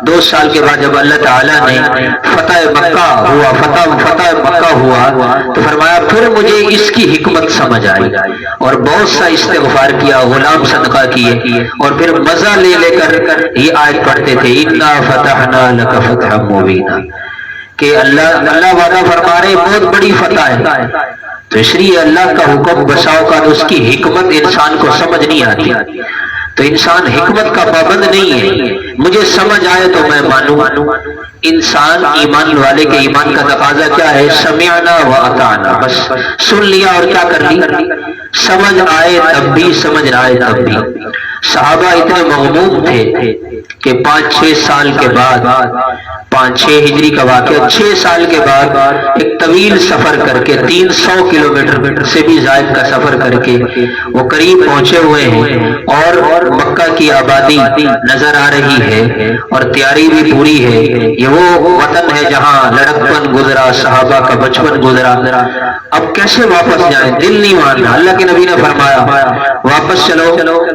Speaker 1: 2 سال کے بعد جب اللہ تعالیٰ نے فتح مکہ ہوا تو فرمایا پھر مجھے اس کی حکمت سمجھ آئی، اور بہت سا استغفار کیا، غلام صدقہ کیے، اور پھر مزہ لے لے کر یہ آیت پڑھتے تھے اِنَّا فَتَحْنَا لَكَ فَتْحًا مُبِينًا، کہ اللہ وعدہ فرما رہے بہت بڑی فتح ہے۔ تو اس لیے اللہ کا حکم بسا اوقات اس کی حکمت انسان کو سمجھ نہیں آتی، تو انسان حکمت کا پابند نہیں ہے، مجھے سمجھ آئے تو میں مانوں۔ انسان ایمان والے کے ایمان کا تقاضا کیا ہے؟ سمعنا و اطعنا، بس سن لیا اور کیا کر لی، سمجھ آئے تب بھی، سمجھ نہ آئے تب بھی۔ صحابہ اتنے مغموم تھے کہ 5-6 سال کے بعد، 5-6 ہجری کا واقعہ، 6 سال کے بعد ایک طویل سفر کر کے 300 کلومیٹر سے بھی زائد کا سفر کر کے وہ قریب پہنچے ہوئے ہیں، اور مکہ کی آبادی نظر آ رہی ہے اور تیاری بھی پوری ہے۔ یہ وہ وطن ہے جہاں لڑکپن گزرا، صحابہ کا بچپن گزرا، اب کیسے واپس جائیں؟ دل نہیں مان رہا۔ اللہ کے نبی نے فرمایا واپس چلو،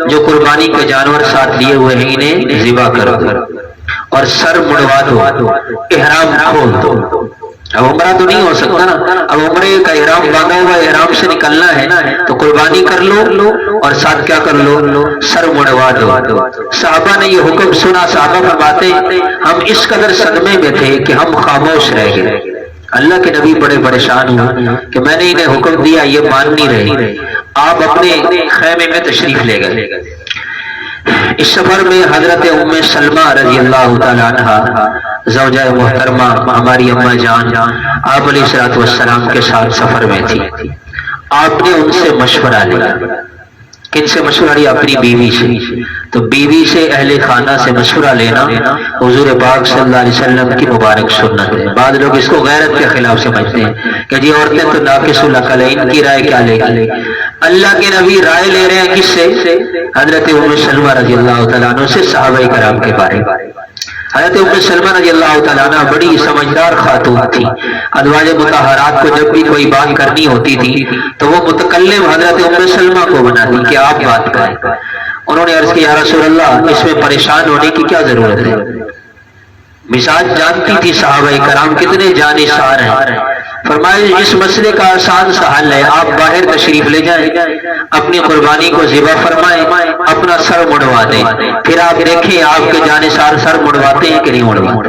Speaker 1: جو قربانی کے جانور ساتھ لیے ہوئے ہیں انہیں ذبح کرو اور سر مڑوا دو، احرام کھول دو۔ اب عمرہ تو نہیں ہو سکتا نا، اب عمرے کا احرام باندھا ہوا، احرام سے نکلنا ہے تو قربانی کر لو اور ساتھ کیا کر لو، سر مڑوا دو۔ صحابہ نے یہ حکم سنا، صحابہ فرماتے ہم اس قدر صدمے میں تھے کہ ہم خاموش رہ گئے۔ اللہ کے نبی بڑے پریشان ہوئے کہ میں نے انہیں حکم دیا یہ مان نہیں رہے، آپ اپنے خیمے میں تشریف لے گئے۔ اس سفر میں حضرت ام سلمہ رضی اللہ تعالیٰ عنہ زوجہ محترمہ ہماری اماں جان آپ علیہ السلام کے ساتھ سفر میں تھی۔ آپ نے ان سے مشورہ لیا، کن سے مشورہ لیا؟ اپنی بیوی سے۔ تو بیوی سے، اہل خانہ سے مشورہ لینا حضور پاک صلی اللہ علیہ وسلم کی مبارک سنت ہے۔ بعض لوگ اس کو غیرت کے خلاف سمجھتے ہیں کہ جی عورتیں تو ناقص العقل ہیں، ان کی رائے کیا لے گی؟ اللہ کے نبی رائے لے رہے ہیں کس سے؟ حضرت ام سلمہ رضی اللہ تعالیٰ عنہ سے، صحابہ کرام کے بارے میں۔ حضرت ام سلمہ رضی اللہ تعالیٰ عنہ بڑی سمجھدار خاتون تھی، ازواج مطہرات کو جب بھی کوئی بات کرنی ہوتی تھی تو وہ متکلم حضرت ام سلمہ کو بناتی کہ آپ بات کریں۔ انہوں نے عرض کیا یا رسول اللہ اس میں پریشان ہونے کی کیا ضرورت ہے؟ مزاج جانتی تھی صحابہ کرام کتنے جانثار ہیں۔ فرمایا اس مسئلے کا آسان سا حل ہے، آپ باہر تشریف لے جائیں، اپنی قربانی کو ذبح فرمائیں، اپنا سر مڑوا دیں، پھر آپ دیکھیں آپ کے جانثار سر مڑواتے ہیں کہ نہیں مڑواتے۔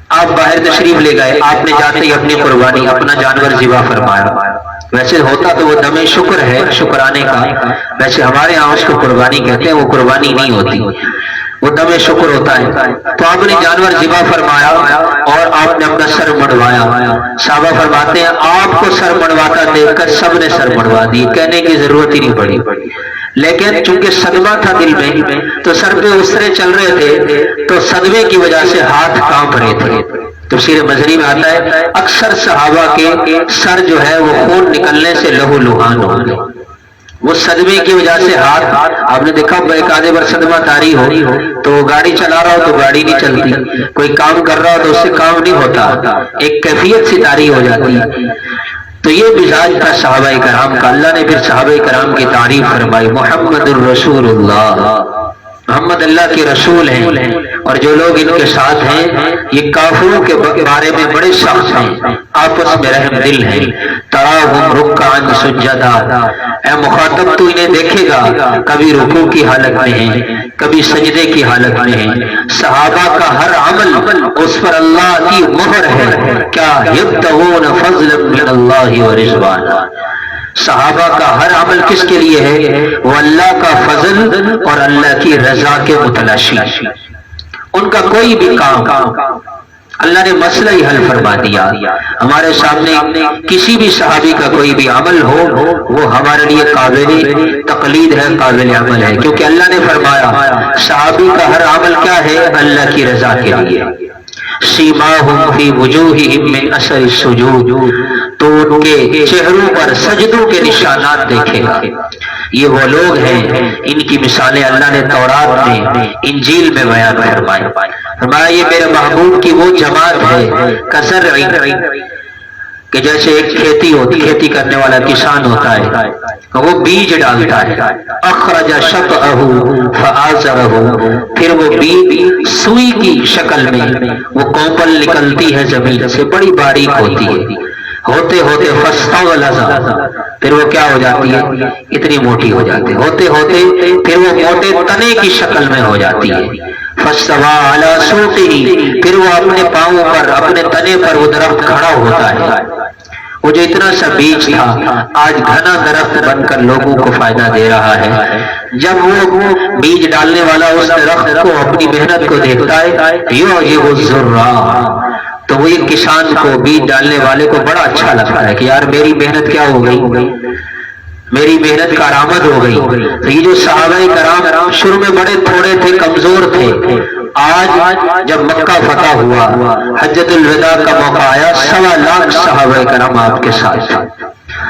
Speaker 1: آپ باہر تشریف لے گئے، آپ نے جاتے ہی اپنی قربانی، اپنا جانور ذبح فرمایا۔ ویسے ہوتا تو وہ دم شکر ہے، شکرانے کا، ویسے ہمارے ہاں اس کو قربانی کہتے ہیں، وہ قربانی نہیں ہوتی، وہ دم شکر ہوتا ہے۔ تو آپ نے جانور ذبح فرمایا اور آپ نے اپنا سر مڑوایا۔ صحابہ فرماتے ہیں آپ کو سر مڑواتا دیکھ کر سب نے سر مڑوا دی، کہنے کی ضرورت ہی نہیں پڑی، لیکن چونکہ صدمہ تھا دل میں تو سر پہ اسرے چل رہے تھے تو صدمے کی وجہ سے ہاتھ کانپ رہے تھے۔ تفسیر مظہری میں آتا ہے اکثر صحابہ کے سر جو ہے وہ خون نکلنے سے لہو لہان ہو گئے، وہ صدمے کی وجہ سے ہاتھ، آپ نے دیکھا ایک آدھے بار صدمہ طاری ہو تو وہ گاڑی چلا رہا ہو تو گاڑی نہیں چلتی، کوئی کام کر رہا ہو تو اس سے کام نہیں ہوتا، ایک کیفیت سی طاری ہو جاتی ہے۔ تو یہ مزاج تھا صحابہ کرام کا۔ اللہ نے پھر صحابہ کرام کی تعریف فرمائی، محمد الرسول اللہ، محمد اللہ کے رسول ہیں، اور جو لوگ ان کے ساتھ ہیں یہ کافروں کے بارے میں بڑے سخت ہیں، آپس میں رحم دل ہیں۔ تراہم رکعا سجدا، اے مخاطب تو انہیں دیکھے گا کبھی رکوع کی حالت میں ہیں، کبھی سجدے کی حالت میں ہیں۔ صحابہ کا ہر عمل اس پر اللہ کی مہر ہے، کیا یبتغون فضلا من اللہ ورضوانا، صحابہ کا ہر عمل کس کے لیے ہے؟ وہ اللہ کا فضل اور اللہ کی رضا کے متلاشی. ان کا کوئی بھی کام اللہ نے مسئلہ ہی حل فرما دیا. ہمارے سامنے کسی بھی صحابی کا کوئی بھی عمل ہو وہ ہمارے لیے قابل تقلید ہے، قابل عمل ہے، کیونکہ اللہ نے فرمایا صحابی کا ہر عمل کیا ہے؟ اللہ کی رضا کے لیے. سیماہم فی وجوہہم من اثر السجود، تو ان کے چہروں پر سجدوں کے نشانات دیکھے گا. یہ وہ لوگ ہیں، ان کی مثالیں اللہ نے تورات میں، انجیل میں بیان فرمائی. فرمایا یہ میرے محبوب کی وہ جماعت ہے کزرع، کہ جیسے ایک کھیتی ہوتی، کھیتی کرنے والا کسان ہوتا ہے، وہ بیج ڈالتا ہے، اخرج شطأہ فآزرہ، پھر وہ بیج سوئی کی شکل میں وہ کوپل نکلتی ہے زمین سے، بڑی باریک ہوتی ہے، ہوتے ہوتے فاستغلظ، پھر وہ کیا ہو جاتی ہے؟ اتنی موٹی ہو جاتی ہے، ہوتے ہوتے پھر وہ موٹے تنے کی شکل میں ہو جاتی ہے. فاستوى على سوقه، پھر وہ اپنے پاؤں پر، اپنے تنے پر وہ درخت کھڑا ہوتا ہے. وہ جو اتنا سا بیج تھا آج گھنا درخت بن کر لوگوں کو فائدہ دے رہا ہے. جب وہ بیج ڈالنے والا اس درخت کو، اپنی محنت کو دیکھتا ہے، یعجب الزراع، تو وہ ایک کسان کو، بیج ڈالنے والے کو بڑا اچھا لگتا ہے کہ یار میری محنت کیا ہو گئی، میری محنت کارآمد ہو گئی. تو یہ جو صحابہ کرام شروع میں بڑے تھوڑے تھے، کمزور تھے، آج جب مکہ فتح ہوا، حجۃ الوداع کا موقع آیا، 1.25 لاکھ صحابہ کرام آپ کے ساتھ تھے.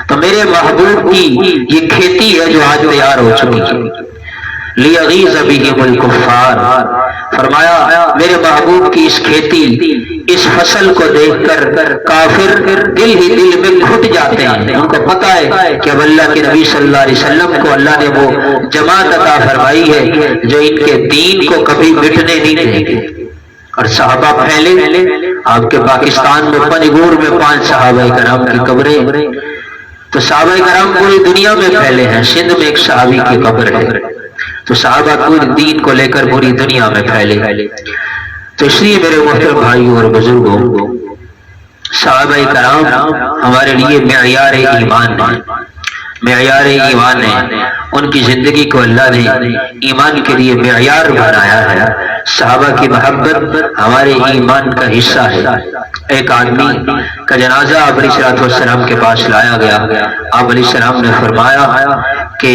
Speaker 1: تو میرے محبوب کی یہ کھیتی ہے جو آج تیار ہو چکی ہے. لیغیظ بہم الکفار، فرمایا میرے محبوب کی اس کھیتی، اس فصل کو دیکھ کر کافر دل ہی دل میں گھٹ جاتے ہیں. ان کو پتا ہے کہ اب اللہ کے نبی صلی اللہ علیہ وسلم کو اللہ نے وہ جماعت عطا فرمائی ہے جو ان کے دین کو کبھی مٹنے نہیں دیں گے. اور صحابہ پھیلے، آپ کے پاکستان میں پنجگور میں 5 صحابہ کرام کی قبریں، تو صحابہ کرام پوری دنیا میں پھیلے ہیں. سندھ میں ایک صحابی کی قبر ہے، تو صحابہ پورے دین کو لے کر پوری دنیا میں پھیلے. تو اس لیے میرے محترم بھائیوں اور بزرگوں، صحابہ کرام ہمارے لیے معیار ایمان ہیں، معیار ایمان ہے. ان کی زندگی کو اللہ نے ایمان کے لیے معیار بنایا ہے. صحابہ کی محبت ہمارے ایمان کا حصہ ہے. ایک آدمی کا جنازہ آپ علیہ السلام کے پاس لایا گیا. آپ علیہ السلام نے فرمایا کہ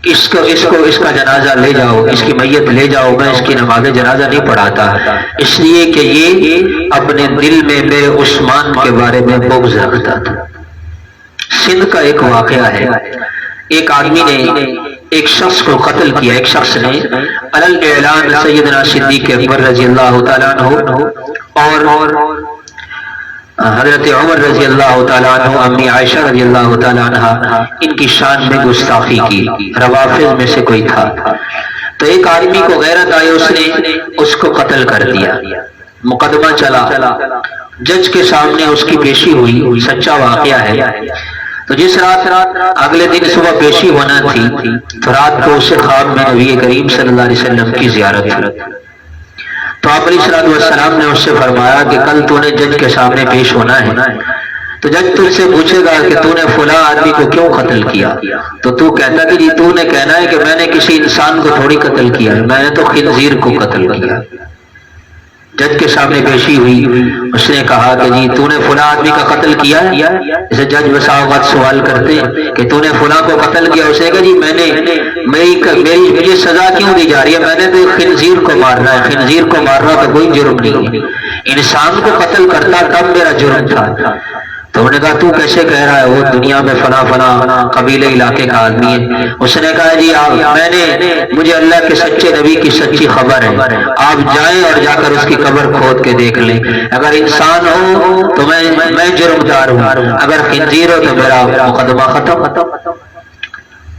Speaker 1: اس کا جنازہ لے جاؤ، اس کی میت لے جاؤ، میں اس کی نماز جنازہ نہیں پڑھاتا، اس لیے کہ یہ اپنے دل میں میرے عثمان کے بارے میں بغض رکھتا تھا. سندھ کا ایک واقعہ ہے، ایک آدمی نے ایک شخص کو قتل کیا. ایک شخص نے علل اعلان سیدنا صدیق اکبر رضی اللہ تعالیٰ عنہ اور حضرت عمر رضی اللہ تعالیٰ عنہ، امی عائشہ رضی اللہ تعالیٰ عنہ، ان کی شان میں گستاخی کی. روافض میں سے کوئی تھا. تو ایک آدمی کو غیرت آئی، اس نے اس کو قتل کر دیا. مقدمہ چلا، جج کے سامنے اس کی پیشی ہوئی. سچا واقعہ ہے. تو جس رات اگلے دن صبح پیشی ہونا تھی، تو رات کو اسے خواب میں نبی کریم صلی اللہ علیہ وسلم کی زیارت ہوئی. تو آپ علیہ السلام نے اس سے فرمایا کہ کل تو نے جج کے سامنے پیش ہونا ہے، تو جج تجھ سے پوچھے گا کہ تو نے فلاں آدمی کو کیوں قتل کیا، تو تو کہتا کہ جی تو نے کہنا ہے کہ میں نے کسی انسان کو تھوڑی قتل کیا ہے، میں نے تو خنزیر کو قتل کیا. جج کے سامنے پیشی ہوئی، اس نے کہا کہ جی تو نے فلاں آدمی کا قتل کیا ہے. اسے جج بسا اوقات سوال کرتے کہ تو نے فلاں کو قتل کیا، اسے کہا جی میں نے، مجھے سزا کیوں دی جا رہی ہے، میں نے تو خنزیر کو مارنا ہے، خنزیر کو مارنا تو کوئی جرم نہیں ہے، انسان کو قتل کرتا تب میرا جرم تھا. تو انہوں نے کہا تو کیسے کہہ رہا ہے، وہ دنیا میں فلاں قبیلے علاقے کا آدمی ہے. اس نے کہا جی مجھے اللہ کے سچے نبی کی سچی خبر ہے، آپ جائیں اور جا کر اس کی قبر کھود کے دیکھ لیں. اگر انسان ہو تو میں جرمدار ہوں، اگر خنزیر ہو تو میرا مقدمہ ختم.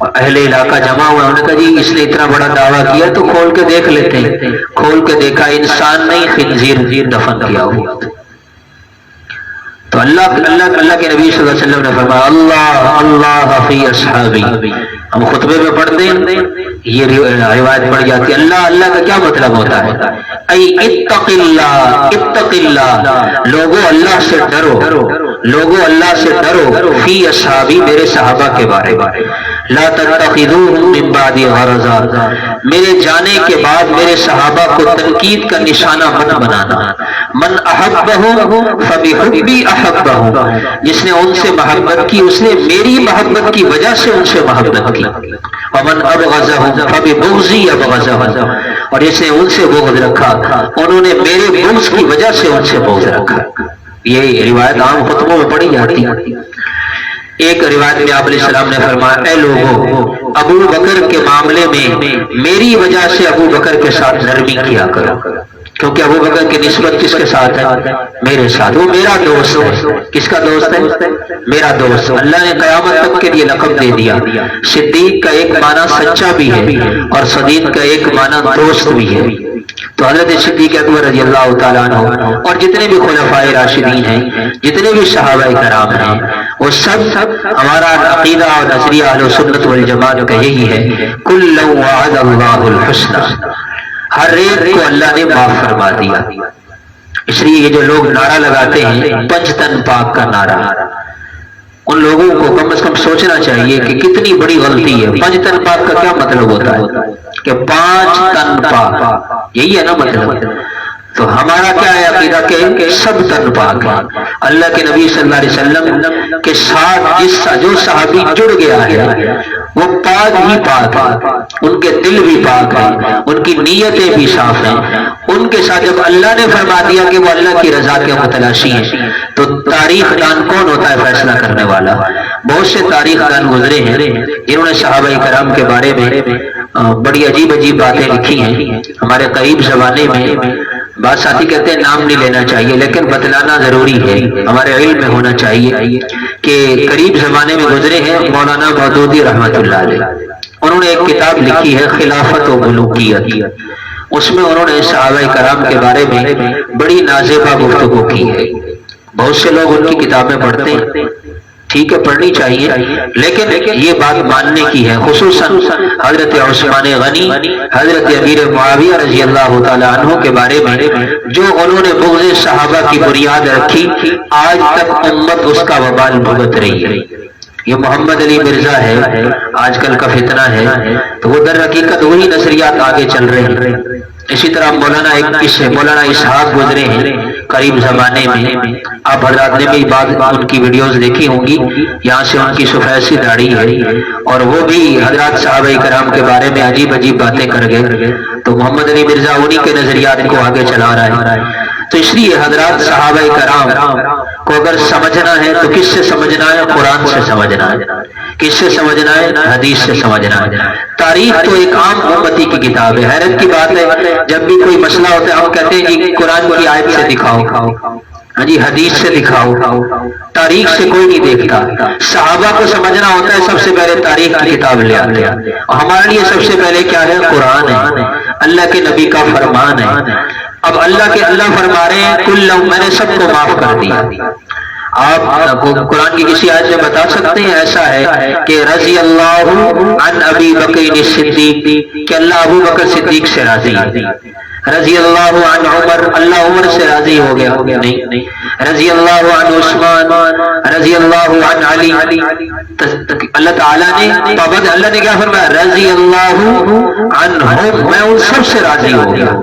Speaker 1: اہل علاقہ جمع ہوا، انہوں نے کہا جی اس نے اتنا بڑا دعویٰ کیا تو کھول کے دیکھ لیتے ہیں. کھول کے دیکھا انسان نہیں، خنزیر دفن کیا ہوا. تو اللہ کے نبی صلی اللہ علیہ وسلم نے فرمایا اللہ اللہ فی اصحابی. ہم خطبے میں پڑھتے ہیں، یہ روایت پڑھ جاتی ہے. اللہ کا کیا مطلب ہوتا ہے؟ ای اتق اللہ، اتق اللہ، لوگوں اللہ سے ڈرو. لوگوں اللہ سے ڈرو، فی اصحابی میرے صحابہ کے بارے میں، لا تتخذوهم من بعدی غرضا، میرے جانے کے بعد میرے صحابہ کو تنقید کا نشانہ مت بنانا، من احبہم فبحبی احبہم، جس نے ان سے محبت کی اس نے میری محبت کی وجہ سے ان سے محبت کی، ومن ابغضہم فببغضی ابغضہم، اور جس نے ان سے بغض رکھا انہوں نے میرے بغض کی وجہ سے ان سے بغض رکھا۔ یہ روایت عام خطبوں میں پڑھی جاتی ہے۔ ایک روایت میں آپ علیہ السلام نے فرمایا، اے لوگوں، ابو بکر کے معاملے میں میری وجہ سے ابو بکر کے ساتھ نرمی کیا کرو، کیونکہ ابو بکر کی نسبت کس کے ساتھ ہے؟ میرے ساتھ، وہ میرا دوست ہے۔ کس کا دوست ہے؟ میرا دوست۔ اللہ نے قیامت تک کے لیے لقب دے دیا۔ صدیق کا ایک معنی سچا بھی ہے اور صدیق کا ایک معنی دوست بھی ہے۔ تو حضرت صدیق اکبر رضی اللہ تعالیٰ عنہ اور جتنے بھی خلفائے راشدین ہیں، جتنے بھی صحابہ کرام ہیں، وہ سب ہمارا عقیدہ اور نظریہ اہل سنت والجماعت کا یہی ہے، کل وعد اللہ الحسنى، ہر ایک کو اللہ نے معاف فرما دیا۔ اس لیے یہ جو لوگ نعرہ لگاتے ہیں پنج تن پاک کا نعرہ، ان لوگوں کو کم از کم سوچنا چاہیے کہ کتنی بڑی غلطی ہے۔ پنج تن پاک کا کیا مطلب ہوتا ہے؟ کہ پانچ تن پاک، یہی ہے نا مطلب۔ تو ہمارا کیا ہے عقیدہ کہ سب تن پاک ہے۔ اللہ کے نبی صلی اللہ علیہ وسلم کے ساتھ جو صحابی جڑ گیا ہے وہ پاک ہی پاک ہے، ان کے دل بھی پاک ہیں، ان کی نیتیں بھی صاف ہیں۔ ان کے ساتھ جب اللہ نے فرما دیا کہ وہ اللہ کی رضا کے متلاشی ہیں، تو تاریخ دان کون ہوتا ہے فیصلہ کرنے والا؟ بہت سے تاریخ دان گزرے ہیں جنہوں نے صحابہ کرام کے بارے میں بڑی عجیب عجیب باتیں لکھی ہیں۔ ہمارے قریب زمانے میں بعض ساتھی کہتے ہیں نام نہیں لینا چاہیے، لیکن بتلانا ضروری ہے، ہمارے علم میں ہونا چاہیے کہ قریب زمانے میں گزرے ہیں مولانا مودودی رحمۃ اللہ علیہ۔ انہوں نے ایک کتاب لکھی ہے خلافت و ملوکیت، اس میں انہوں نے صحابہ کرام کے بارے میں بڑی نازیبہ گفتگو کی ہے۔ بہت سے لوگ ان کی کتابیں پڑھتے ہیں، ٹھیک ہے پڑھنی چاہیے، لیکن یہ بات ماننے کی ہے، خصوصاً حضرت عثمان غنی، حضرت امیر معاویہ رضی اللہ تعالیٰ عنہ کے بارے میں جو انہوں نے بغض صحابہ کی بنیاد رکھی، آج تک امت اس کا وبال بھگت رہی ہے۔ یہ محمد علی مرزا ہے، آج کل کا فتنہ ہے، تو وہ در حقیقت وہی نظریات آگے چل رہے ہیں۔ اسی طرح مولانا اسحاق گزرے ہیں قریب زمانے میں، آپ حضرات نے بھی بعض ان کی ویڈیوز دیکھی ہوں گی، یہاں سے ان کی سفید سی داڑھی ہے، اور وہ بھی حضرات صحابہ کرام کے بارے میں عجیب عجیب باتیں کر گئے۔ تو محمد علی مرزا انہی کے نظریات کو آگے چلا رہا ہے۔ تو اس لیے حضرات صحابہ کرام کو اگر سمجھنا ہے تو کس سے سمجھنا ہے؟ قرآن سے سمجھنا ہے۔ کس سے سمجھنا ہے؟ حدیث سے سمجھنا ہے۔ تاریخ تو ایک عام امتی کی کتاب ہے۔ حیرت کی بات ہے جب بھی کوئی مسئلہ ہوتا ہے ہم کہتے ہیں کہ قرآن کی آیت سے دکھاؤ، ہاں جی حدیث سے دکھاؤ، تاریخ سے کوئی نہیں دیکھتا۔ صحابہ کو سمجھنا ہوتا ہے سب سے پہلے تاریخ کی کتاب لے آتے ہیں، اور ہمارے لیے سب سے پہلے کیا ہے؟ قرآن ہے، اللہ کے نبی کا فرمان ہے۔ اب اللہ فرما رہے ہیں کل میں نے سب کو معاف کر دیا۔ آپ قرآن کی کسی آیت میں بتا سکتے ہیں ایسا ہے کہ رضی اللہ عن ابی بکر الصدیق، کہ اللہ ابو بکر صدیق سے راضی ہے؟ رضی اللہ عن عمر، اللہ عمر سے راضی ہو گیا؟ نہیں۔ رضی اللہ عن عثمان، رضی اللہ عن علی، اللہ تعالیٰ نے پابند، اللہ نے کیا فرمایا؟ رضی اللہ عنہم، میں ان سب سے راضی ہو گیا۔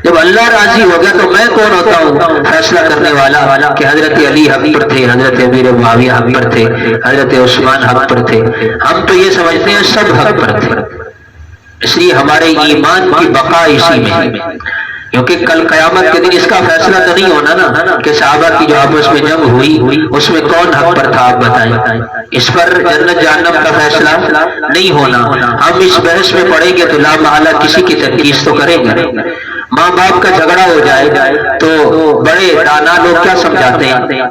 Speaker 1: جب اللہ راضی ہو گیا تو میں کون ہوتا ہوں فیصلہ کرنے والا کہ حضرت علی حق پر تھے، حضرت امیر معاویہ حق پر تھے، حضرت عثمان حق پر تھے؟ ہم تو یہ سمجھتے ہیں سب حق پر تھے۔ اس لیے ہمارے ایمان کی بقا اسی میں ہے، کیونکہ کل قیامت کے دن اس کا فیصلہ تو نہیں ہونا نا کہ صحابہ کی جو آپس میں جنگ ہوئی اس میں کون حق پر تھا، آپ بتائیں۔ اس پر جنت جہنم کا فیصلہ نہیں ہونا۔ ہم اس بحث میں پڑیں گے تو لا محالہ کسی کی تنقید تو کریں گے۔ ماں باپ کا جھگڑا ہو جائے تو بڑے دانا لوگ کیا سمجھاتے ہیں؟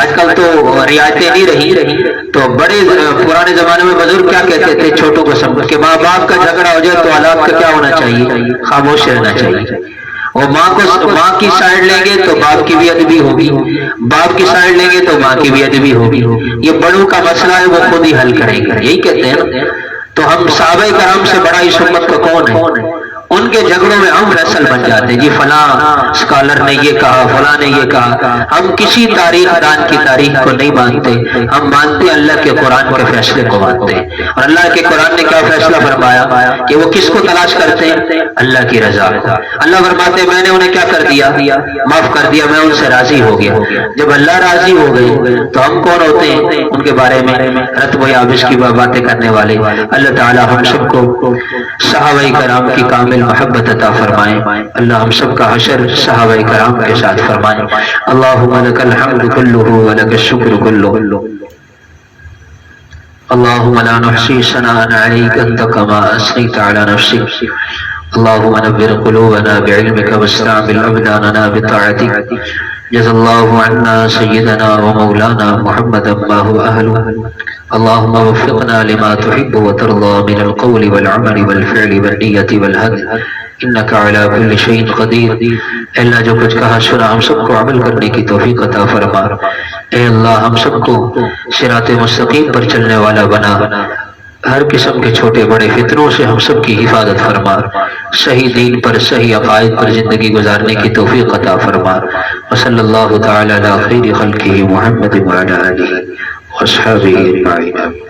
Speaker 1: آج کل تو رعایتیں نہیں رہی، تو بڑے پرانے زمانے میں بزرگ کیا کہتے تھے چھوٹوں کو سمجھ کہ ماں باپ کا جھگڑا ہو جائے تو اولاد کا کیا ہونا چاہیے؟ خاموش رہنا چاہیے۔ اور ماں کی سائڈ لیں گے تو باپ کی بھی ادبی ہوگی، باپ کی سائڈ لیں گے تو ماں کی بھی ادبی ہوگی۔ یہ بڑوں کا مسئلہ ہے، وہ خود ہی حل کریں گے، یہی کہتے ہیں نا۔ تو ہم صحابہ کرام سے بڑا اس امت کا کون ہے؟ ان کے جھگڑوں میں ہم فیصل بن جاتے ہیں، جی فلاں اسکالر نے یہ کہا، فلاں نے یہ کہا۔ ہم کسی تاریخ دان کی تاریخ کو نہیں مانتے، ہم مانتے اللہ کے قرآن کے فیصلے کو مانتے ہیں۔ اور اللہ کے قرآن نے کیا فیصلہ فرمایا کہ وہ کس کو تلاش کرتے ہیں؟ اللہ کی رضا کو۔ اللہ فرماتے ہیں میں نے انہیں کیا کر دیا؟ معاف کر دیا، میں ان سے راضی ہو گیا۔ جب اللہ راضی ہو گئے تو ہم کون ہوتے ہیں ان کے بارے میں رتب و یابش کی باتیں کرنے والے؟ اللہ تعالی ہم سب کو صحابہ کرام کی کامل محبت عطا فرمائیں۔ اللہ ہم سب کا حشر صحابہ کرام کے ساتھ فرمائیں۔ اللہم لک الحمد کلہ ولک الشکر کلہ، اللہم لا نحصی ثناء علیک انت کما اثنیت علی نفسک، اللہم نور قلوبنا بعلمک واستعمل ابداننا بطاعتک، جزا اللہ عنا سیدنا ومولانا محمدا ما هو اہلہ، اللہم وفقنا لما تحب وترضى من القول والعمل والفعل والنیة والہدی انکا علی کل شیء قدیر۔ اے اللہ جو کچھ کہا سنا ہم سب کو عمل کرنے کی توفیق عطا فرما۔ اے اللہ ہم سب کو صراط مستقیم پر چلنے والا بنا، ہر قسم کے چھوٹے بڑے فتنوں سے ہم سب کی حفاظت فرما، صحیح دین پر صحیح عقائد پر زندگی گزارنے کی توفیق عطا فرما۔ وصلی اللہ تعالی علی خیر خلقہ محمد وعلی آلہ واصحابہ اجمعین۔